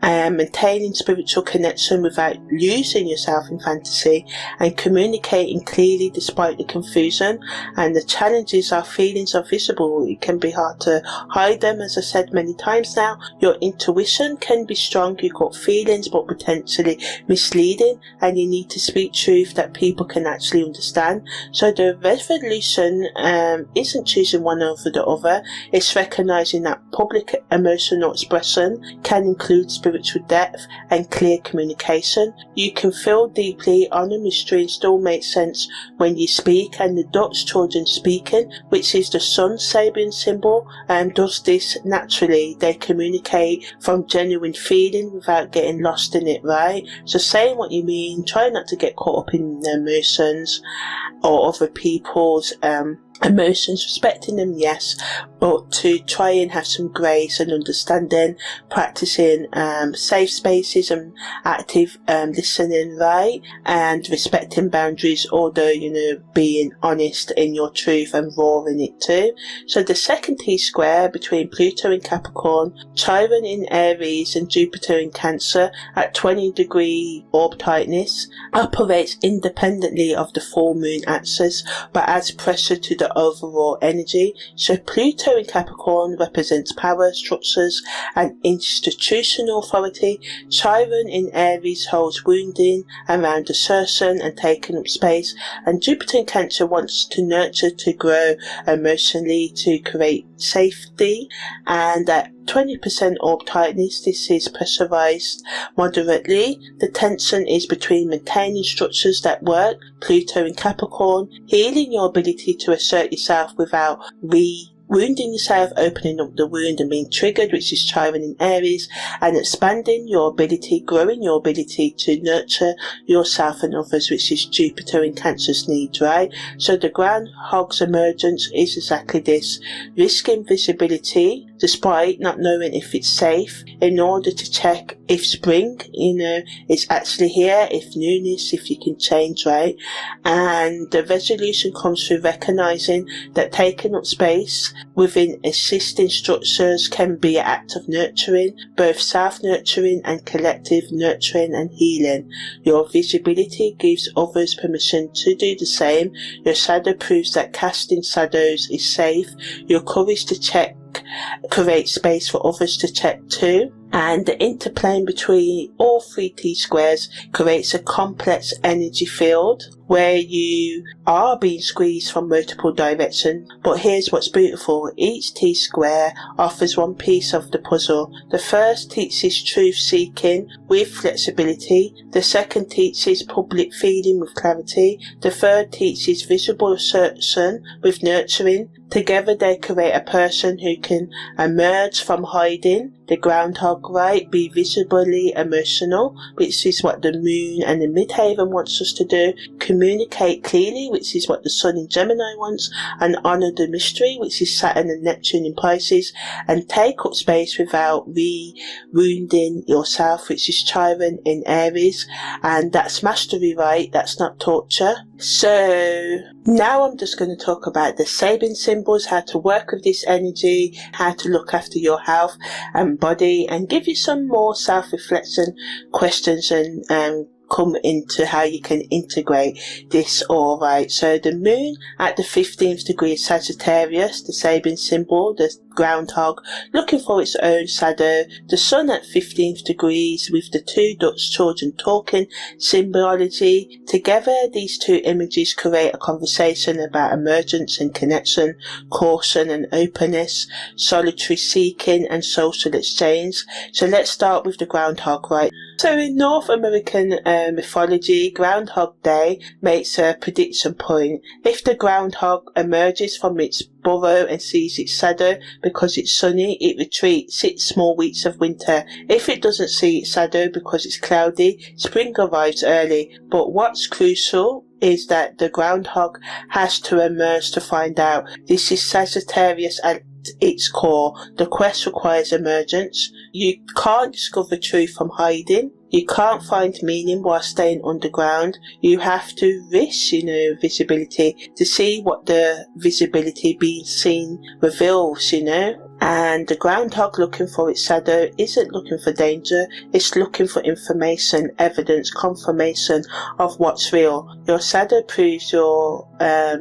and maintaining spiritual connection without losing yourself in fantasy, and communicating clearly despite the confusion. And the challenges are feelings are visible. It can be hard to hide them, as I said many times now. Your intuition can be strong. You've got feelings but potentially misleading, and you need to speak truth that people can actually understand. So the resolution isn't choosing one over the other. It's recognizing that public emotional expression can include spiritual depth and clear communication. You can feel deeply on a mystery and still make sense when you speak. And the Dutch children speaking, which is the sun Sabian symbol, does this naturally. They communicate from genuine feeling without getting lost in it, right? So saying what you mean, try not to get caught up in emotions or other people's emotions, respecting them, yes, but to try and have some grace and understanding, practicing safe spaces and active listening, right, and respecting boundaries, although, you know, being honest in your truth and raw in it too. So the second T-square between Pluto in Capricorn, Chiron in Aries and Jupiter in Cancer at 20-degree orb tightness operates independently of the full moon axis, but adds pressure to the overall energy. So Pluto in Capricorn represents power, structures and institutional authority. Chiron in Aries holds wounding around assertion and taking up space, and Jupiter in Cancer wants to nurture, to grow emotionally, to create safety. And at 20% orb tightness, this is pressurized moderately. The tension is between maintaining structures that work, Pluto in Capricorn, healing your ability to assert yourself without wounding yourself, opening up the wound and being triggered, which is Chiron in Aries, and expanding your ability, growing your ability to nurture yourself and others, which is Jupiter in Cancer's need, right? So the groundhog's emergence is exactly this, risking visibility despite not knowing if it's safe, in order to check if spring, you know, is actually here, if newness, if you can change, right? And the resolution comes through recognizing that taking up space within existing structures can be an act of nurturing, both self-nurturing and collective nurturing and healing. Your visibility gives others permission to do the same. Your shadow proves that casting shadows is safe. Your courage to check creates space for others to check too. And the interplay between all three T-squares creates a complex energy field where you are being squeezed from multiple directions. But here's what's beautiful. Each T-square offers one piece of the puzzle. The first teaches truth-seeking with flexibility. The second teaches public feeling with clarity. The third teaches visible assertion with nurturing. Together they create a person who can emerge from hiding, the groundhog, right, be visibly emotional, which is what the moon and the midheaven wants us to do, communicate clearly, which is what the sun in Gemini wants, and honor the mystery, which is Saturn and Neptune in Pisces, and take up space without wounding yourself, which is Chiron in Aries. And that's mastery, right? That's not torture. So now I'm just going to talk about the Sabian symbols, how to work with this energy, how to look after your health and body, and give you some more self-reflection questions and come into how you can integrate this all, right? So the moon at the 15th degree of Sagittarius, the Sabian symbol, the groundhog, looking for its own shadow. The sun at 15th degrees with the two Dutch children talking, symbology. Together, these two images create a conversation about emergence and connection, caution and openness, solitary seeking and social exchange. So let's start with the groundhog, right? So in North American mythology, Groundhog Day makes a prediction point. If the groundhog emerges from its burrow and sees its shadow because it's sunny, it retreats 6 more weeks of winter. If it doesn't see its shadow because it's cloudy, spring arrives early. But what's crucial is that the groundhog has to emerge to find out. This is Sagittarius at its core. The quest requires emergence. You can't discover truth from hiding. You can't find meaning while staying underground. You have to risk, visibility to see what the visibility being seen reveals, And the groundhog looking for its shadow isn't looking for danger, it's looking for information, evidence, confirmation of what's real. Your shadow proves you're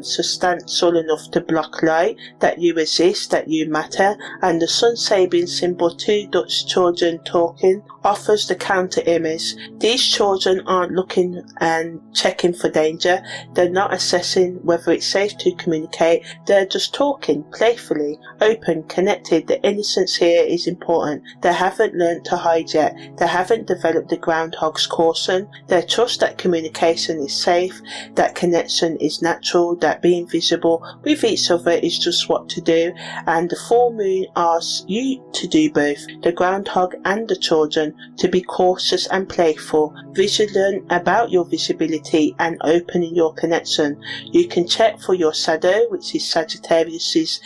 substantial enough to block light, that you exist, that you matter, and the sun Sabian symbol, two Dutch children talking, offers the counter image. These children aren't looking and checking for danger, they're not assessing whether it's safe to communicate, they're just talking, playfully, open, connected. The innocence here is important. They haven't learnt to hide yet. They haven't developed the groundhog's caution. They trust that communication is safe, that connection is natural, that being visible with each other is just what to do. And the full moon asks you to do both, the groundhog and the children, to be cautious and playful, vigilant about your visibility and open in your connection. You can check for your shadow, which is Sagittarius's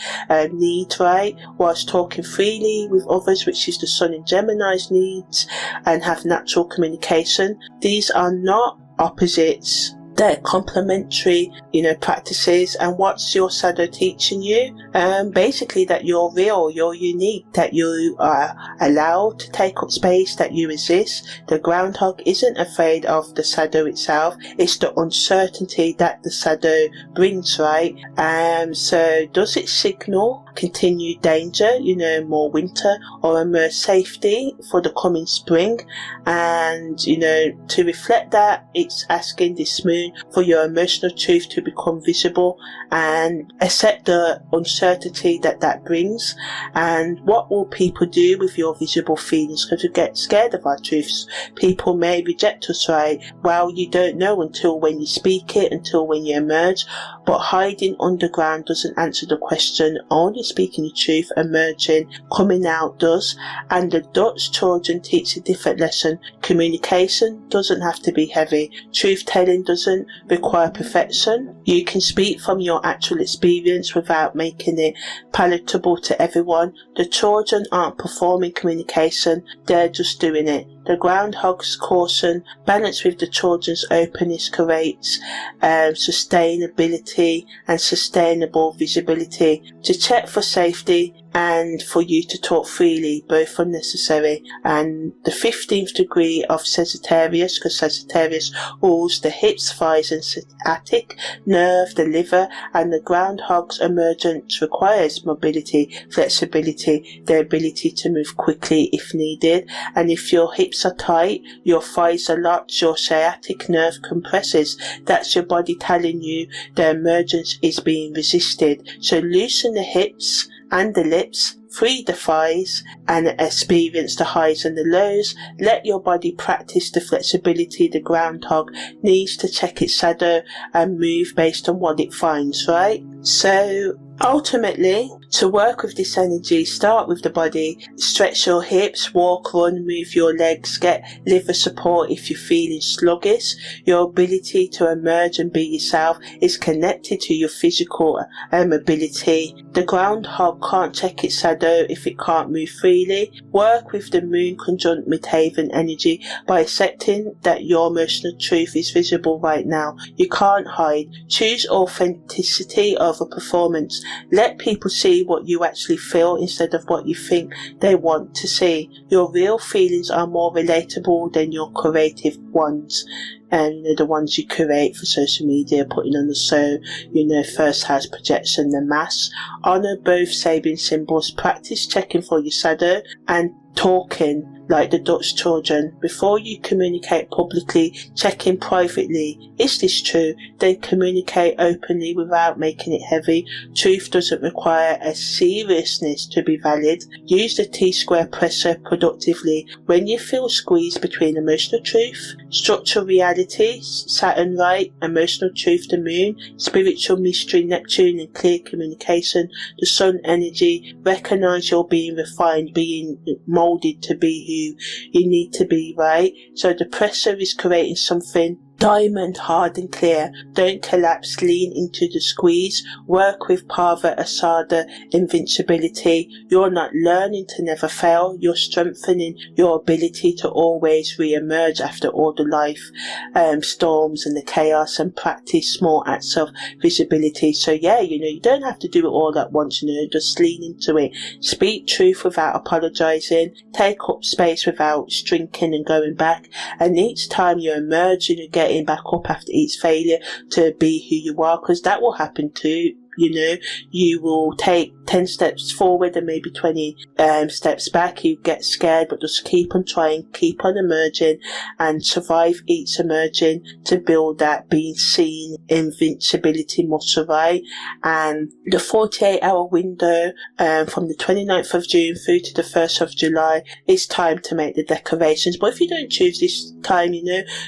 need, right? Whilst talking freely with others, which is the sun in Gemini's needs, and have natural communication. These are not opposites. They're complementary, practices. And what's your shadow teaching you? Basically that you're real, you're unique, that you are allowed to take up space, that you exist. The groundhog isn't afraid of the shadow itself, it's the uncertainty that the shadow brings, right? So does it signal continued danger, more winter, or a more safety for the coming spring? And to reflect that, it's asking this moon for your emotional truth to become visible and accept the uncertainty that brings. And what will people do with your visible feelings? Because we get scared of our truths. People may reject us, right? Well, you don't know until when you speak it, until when you emerge. But hiding underground doesn't answer the question. Only speaking the truth, emerging, coming out does. And the Dutch children teach a different lesson. Communication doesn't have to be heavy. Truth telling doesn't require perfection. You can speak from your actual experience without making it palatable to everyone. The children aren't performing communication, they're just doing it. The groundhog's caution, balanced with the children's openness, creates sustainability and sustainable visibility. To check for safety and for you to talk freely, both are necessary. And the 15th degree of Sagittarius, because Sagittarius rules the hips, thighs and sciatic nerve, the liver, and the groundhog's emergence requires mobility, flexibility, the ability to move quickly if needed. And if your hips are tight, your thighs are locked, your sciatic nerve compresses, that's your body telling you the emergence is being resisted. So loosen the hips and the lips, free the thighs, and experience the highs and the lows. Let your body practice the flexibility. The groundhog needs to check its shadow and move based on what it finds, right? So ultimately, to work with this energy, start with the body, stretch your hips, walk, run, move your legs, get liver support if you're feeling sluggish. Your ability to emerge and be yourself is connected to your physical mobility. The groundhog can't check its shadow if it can't move freely. Work with the moon conjunct midheaven energy by accepting that your emotional truth is visible right now. You can't hide. Choose authenticity over performance. Let people see what you actually feel instead of what you think they want to see. Your real feelings are more relatable than your creative ones. And the ones you create for social media, putting on the show, first house projection, the mass. Honor both Sabian symbols. Practice checking for your shadow and talking like the Dutch children. Before you communicate publicly, check in privately. Is this true? Then communicate openly without making it heavy. Truth doesn't require a seriousness to be valid. Use the T-square pressure productively. When you feel squeezed between emotional truth, structural reality, Saturn right, emotional truth, the moon, spiritual mystery, Neptune, and clear communication, the sun energy, recognize you're being refined, being molded to be who you need to be, right? So the pressure is creating something diamond, hard and clear. Don't collapse, lean into the squeeze. Work with Parva Asada invincibility. You're not learning to never fail. You're strengthening your ability to always re-emerge after all the life storms and the chaos, and practice small acts of visibility. So yeah, you don't have to do it all at once, just lean into it. Speak truth without apologizing. Take up space without shrinking and going back. And each time you emerge, getting back up after each failure to be who you are, because that will happen too. You will take 10 steps forward and maybe 20 steps back. You get scared, but just keep on trying, keep on emerging, and survive each emerging to build that being seen invincibility muscle, right? And the 48-hour window from the 29th of June through to the 1st of July is time to make the decorations. But if you don't choose this time,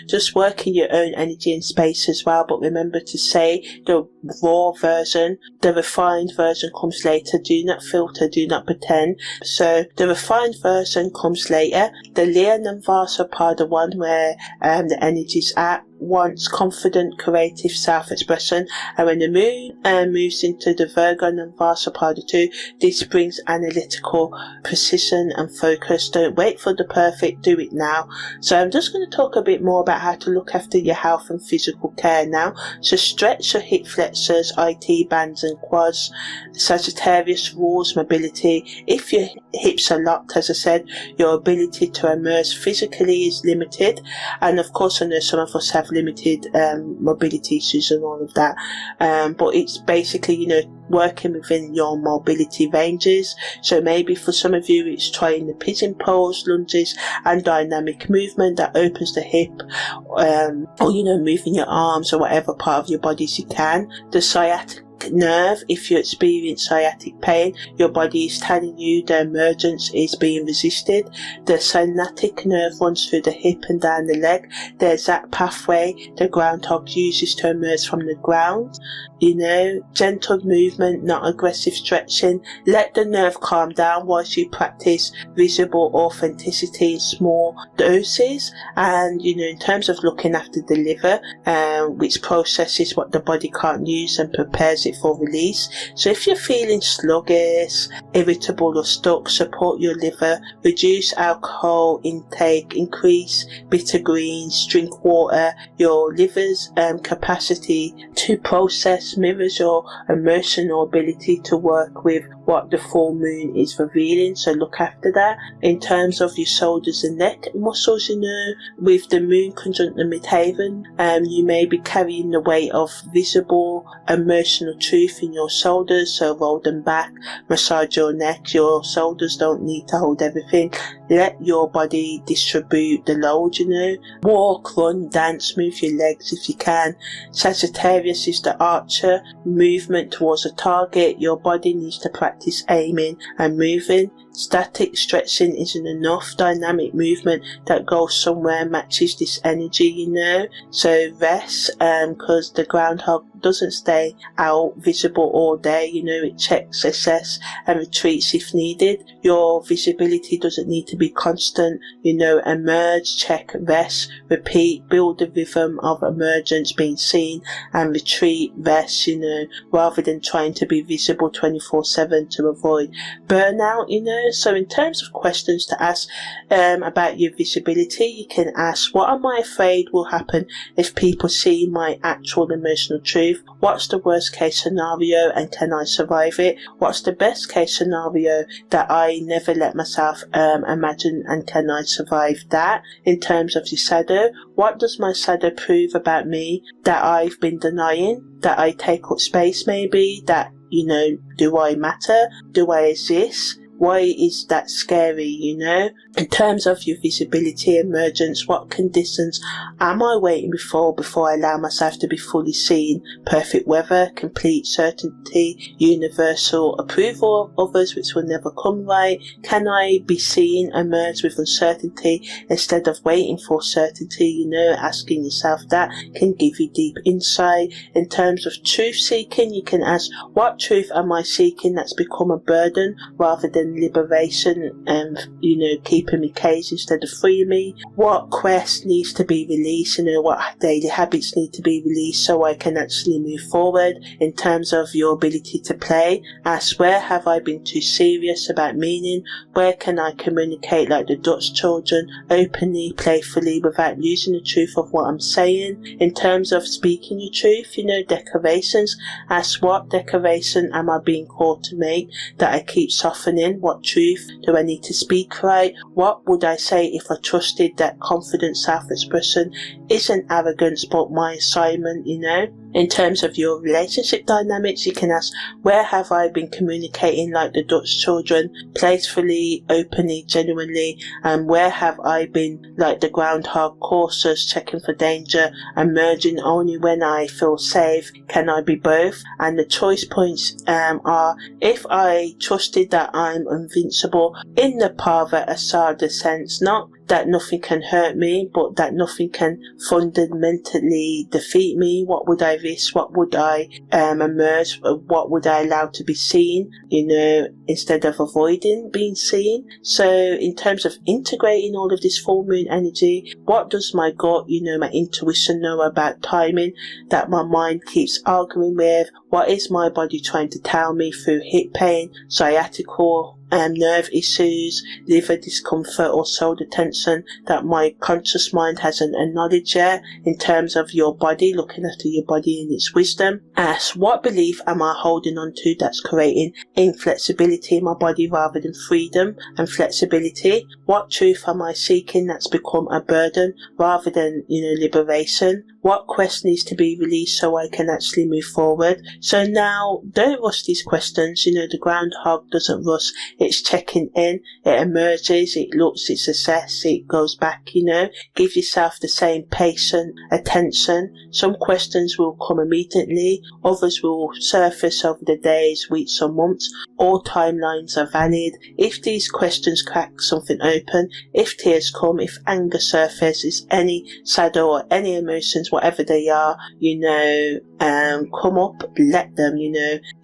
just work in your own energy and space as well. But remember to say the raw version. The refined version comes later. Do not filter, do not pretend. So the refined version comes later. The Leah Namvasa part, the one where the energy's at, wants confident, creative self-expression. And when the moon moves into the Virgo and Vasa part 2, this brings analytical precision and focus. Don't wait for the perfect, do it now. So I'm just going to talk a bit more about how to look after your health and physical care now. So stretch your hip flexors, IT bands and quads. Sagittarius rules mobility. If your hips are locked, as I said, your ability to emerge physically is limited. And of course, I know some of us have limited mobility issues and all of that, but it's basically working within your mobility ranges. So maybe for some of you it's trying the pigeon pose, lunges and dynamic movement that opens the hip, or moving your arms or whatever part of your body you can. The sciatic nerve, if you experience sciatic pain, your body is telling you the emergence is being resisted. The sciatic nerve runs through the hip and down the leg. There's that pathway the groundhog uses to emerge from the ground. Gentle movement, not aggressive stretching. Let the nerve calm down whilst you practice visible authenticity in small doses. And in terms of looking after the liver, which processes what the body can't use and prepares it for release. So if you're feeling sluggish, irritable or stuck, support your liver. Reduce alcohol intake, increase bitter greens, drink water. Your liver's capacity to process mirrors your emotional ability to work with what the full moon is revealing, so look after that. In terms of your shoulders and neck muscles, with the moon conjunct the midheaven, you may be carrying the weight of visible emotional truth in your shoulders, so roll them back, massage your neck. Your shoulders don't need to hold everything. Let your body distribute the load, Walk, run, dance, move your legs if you can. Sagittarius is the archer, movement towards a target. Your body needs to practice aiming and moving. Static stretching isn't enough. Dynamic movement that goes somewhere matches this energy, So rest, because the groundhog doesn't stay out visible all day, it checks, assess and retreats if needed. Your visibility doesn't need to be constant, emerge, check, rest, repeat, build the rhythm of emergence, being seen, and retreat, rest, rather than trying to be visible 24/7 to avoid burnout, So in terms of questions to ask about your visibility, you can ask, what am I afraid will happen if people see my actual emotional truth? What's the worst case scenario and can I survive it? What's the best case scenario that I never let myself imagine, and can I survive that? In terms of your shadow, what does my shadow prove about me that I've been denying? That I take up space maybe? That, do I matter? Do I exist? Why is that scary, In terms of your visibility emergence, what conditions am I waiting before I allow myself to be fully seen? Perfect weather, complete certainty, universal approval of others which will never come right. Can I be seen, emerge with uncertainty instead of waiting for certainty? Asking yourself that can give you deep insight. In terms of truth seeking, you can ask, what truth am I seeking that's become a burden rather than and liberation and, keeping me caged instead of freeing me? What quest needs to be released? What daily habits need to be released so I can actually move forward in terms of your ability to play? Ask, where have I been too serious about meaning? Where can I communicate like the Dutch children, openly, playfully, without losing the truth of what I'm saying? In terms of speaking your truth, decorations. Ask, what decoration am I being called to make that I keep softening? What truth do I need to speak right? What would I say if I trusted that confident self-expression isn't arrogance but my assignment? In terms of your relationship dynamics, you can ask, where have I been communicating like the Dutch children, playfully, openly, genuinely, and where have I been like the groundhog, cautious, checking for danger, and merging only when I feel safe? Can I be both? And the choice points are, if I trusted that I'm invincible in the Parva Asada sense, not that nothing can hurt me, but that nothing can fundamentally defeat me, what would I risk? What would I emerge? What would I allow to be seen, instead of avoiding being seen? So in terms of integrating all of this full moon energy, what does my gut, my intuition know about timing that my mind keeps arguing with? What is my body trying to tell me through hip pain, sciatical nerve issues, liver discomfort, or shoulder tension that my conscious mind hasn't acknowledged yet? In terms of your body, looking after your body and its wisdom. Ask, what belief am I holding on to that's creating inflexibility in my body rather than freedom and flexibility? What truth am I seeking that's become a burden rather than, liberation? What quest needs to be released so I can actually move forward? So now, don't rush these questions. The groundhog doesn't rush. It's checking in, it emerges, it looks, it assesses, it goes back, Give yourself the same patient attention. Some questions will come immediately, others will surface over the days, weeks or months. All timelines are valid. If these questions crack something open, if tears come, if anger surfaces, any shadow or any emotions, whatever they are, come up, let them,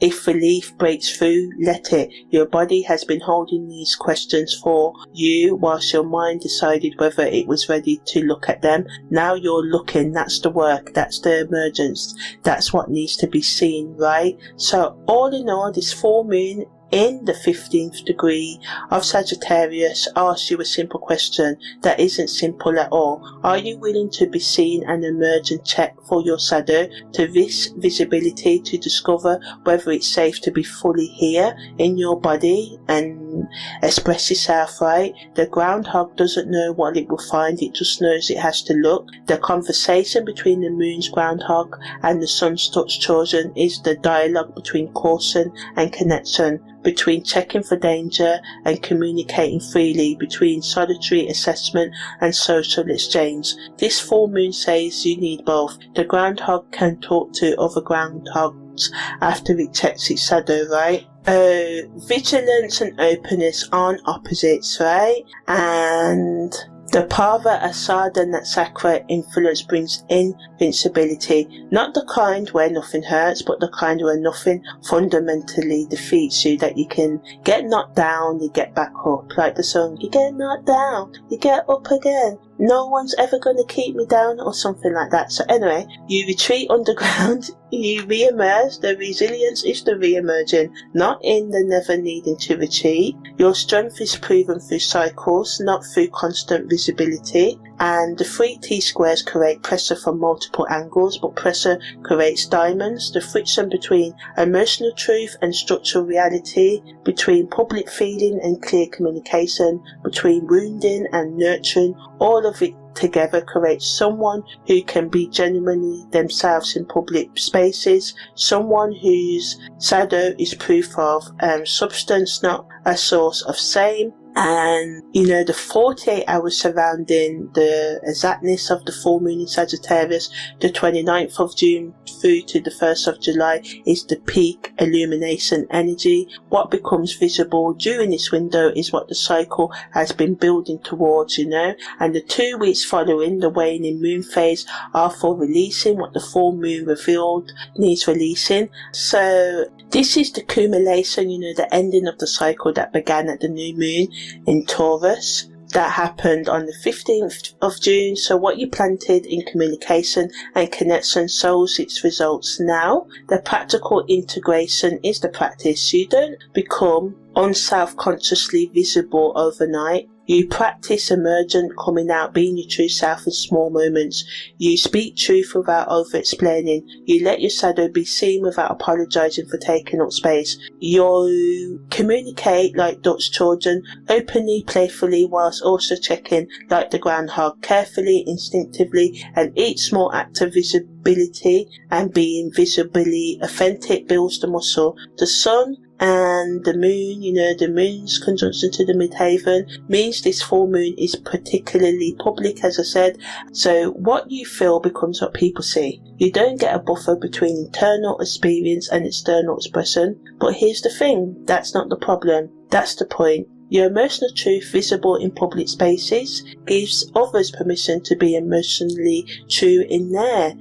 If relief breaks through, let it. Your body has been holding these questions for you whilst your mind decided whether it was ready to look at them. Now you're looking, that's the work, that's the emergence, that's what needs to be seen, right? So all in all, this full moon in the 15th degree of Sagittarius asks you a simple question that isn't simple at all. Are you willing to be seen and emerge and check for your shadow, to risk visibility, to discover whether it's safe to be fully here in your body and express yourself, right? The groundhog doesn't know what it will find, it just knows it has to look. The conversation between the moon's groundhog and the sun's Dutch children is the dialogue between caution and connection, between checking for danger and communicating freely, between solitary assessment and social exchange. This full moon says you need both. The groundhog can talk to other groundhogs after it checks its shadow, right? Vigilance and openness aren't opposites, right? And the Parva Asada Natsakra influence brings invincibility, not the kind where nothing hurts, but the kind where nothing fundamentally defeats you, that you can get knocked down, you get back up, like the song, you get knocked down, you get up again. No one's ever going to keep me down, or something like that. So anyway, you retreat underground, you re-emerge. The resilience is the re-emerging, not in the never needing to retreat. Your strength is proven through cycles, not through constant visibility. And the 3 T-squares create pressure from multiple angles, but pressure creates diamonds. The friction between emotional truth and structural reality, between public feeling and clear communication, between wounding and nurturing, all of it together creates someone who can be genuinely themselves in public spaces, someone whose shadow is proof of substance, not a source of shame. And the 48 hours surrounding the exactness of the full moon in Sagittarius, the 29th of June through to the 1st of July, is the peak illumination energy. What becomes visible during this window is what the cycle has been building towards, and the 2 weeks following the waning moon phase are for releasing what the full moon revealed needs releasing. So this is the accumulation, the ending of the cycle that began at the new moon in Taurus. That happened on the 15th of June. So what you planted in communication and connection sows its results now. The practical integration is the practice. You don't become unself-consciously visible overnight. You practice emergent coming out, being your true self in small moments. You speak truth without over-explaining. You let your shadow be seen without apologising for taking up space. You communicate like Dutch children, openly, playfully, whilst also checking like the groundhog, carefully, instinctively, and each small act of visibility and being visibly authentic builds the muscle. The sun and the moon, the moon's conjunction to the midheaven means this full moon is particularly public, as I said. So what you feel becomes what people see. You don't get a buffer between internal experience and external expression. But here's the thing, that's not the problem. That's the point. Your emotional truth visible in public spaces gives others permission to be emotionally true in their,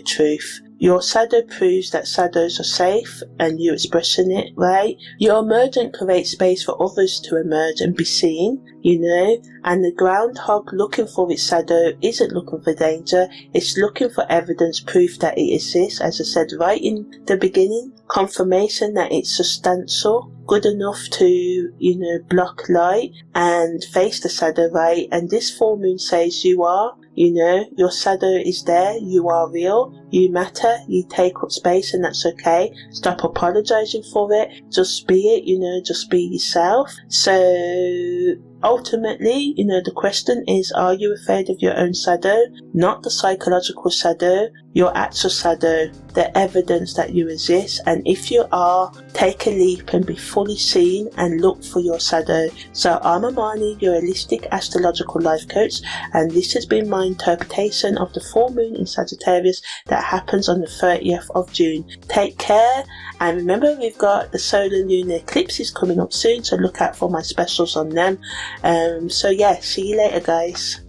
truth. Your shadow proves that shadows are safe and you expressing it, right? Your emergent creates space for others to emerge and be seen, and the groundhog looking for its shadow isn't looking for danger, it's looking for evidence, proof that it exists, as I said right in the beginning, confirmation that it's substantial, good enough to, block light and face the shadow, right? And this full moon says you are, your shadow is there, you are real, you matter, you take up space, and that's okay. Stop apologizing for it, just be it, just be yourself. So ultimately, the question is, are you afraid of your own shadow? Not the psychological shadow, your actual shadow, the evidence that you exist. And if you are, take a leap and be fully seen and look for your shadow. So I'm Imani, your holistic astrological life coach, and this has been my interpretation of the full moon in Sagittarius that happens on the 30th of June. Take care, and remember we've got the solar lunar eclipses coming up soon, so look out for my specials on them. So yeah, see you later guys.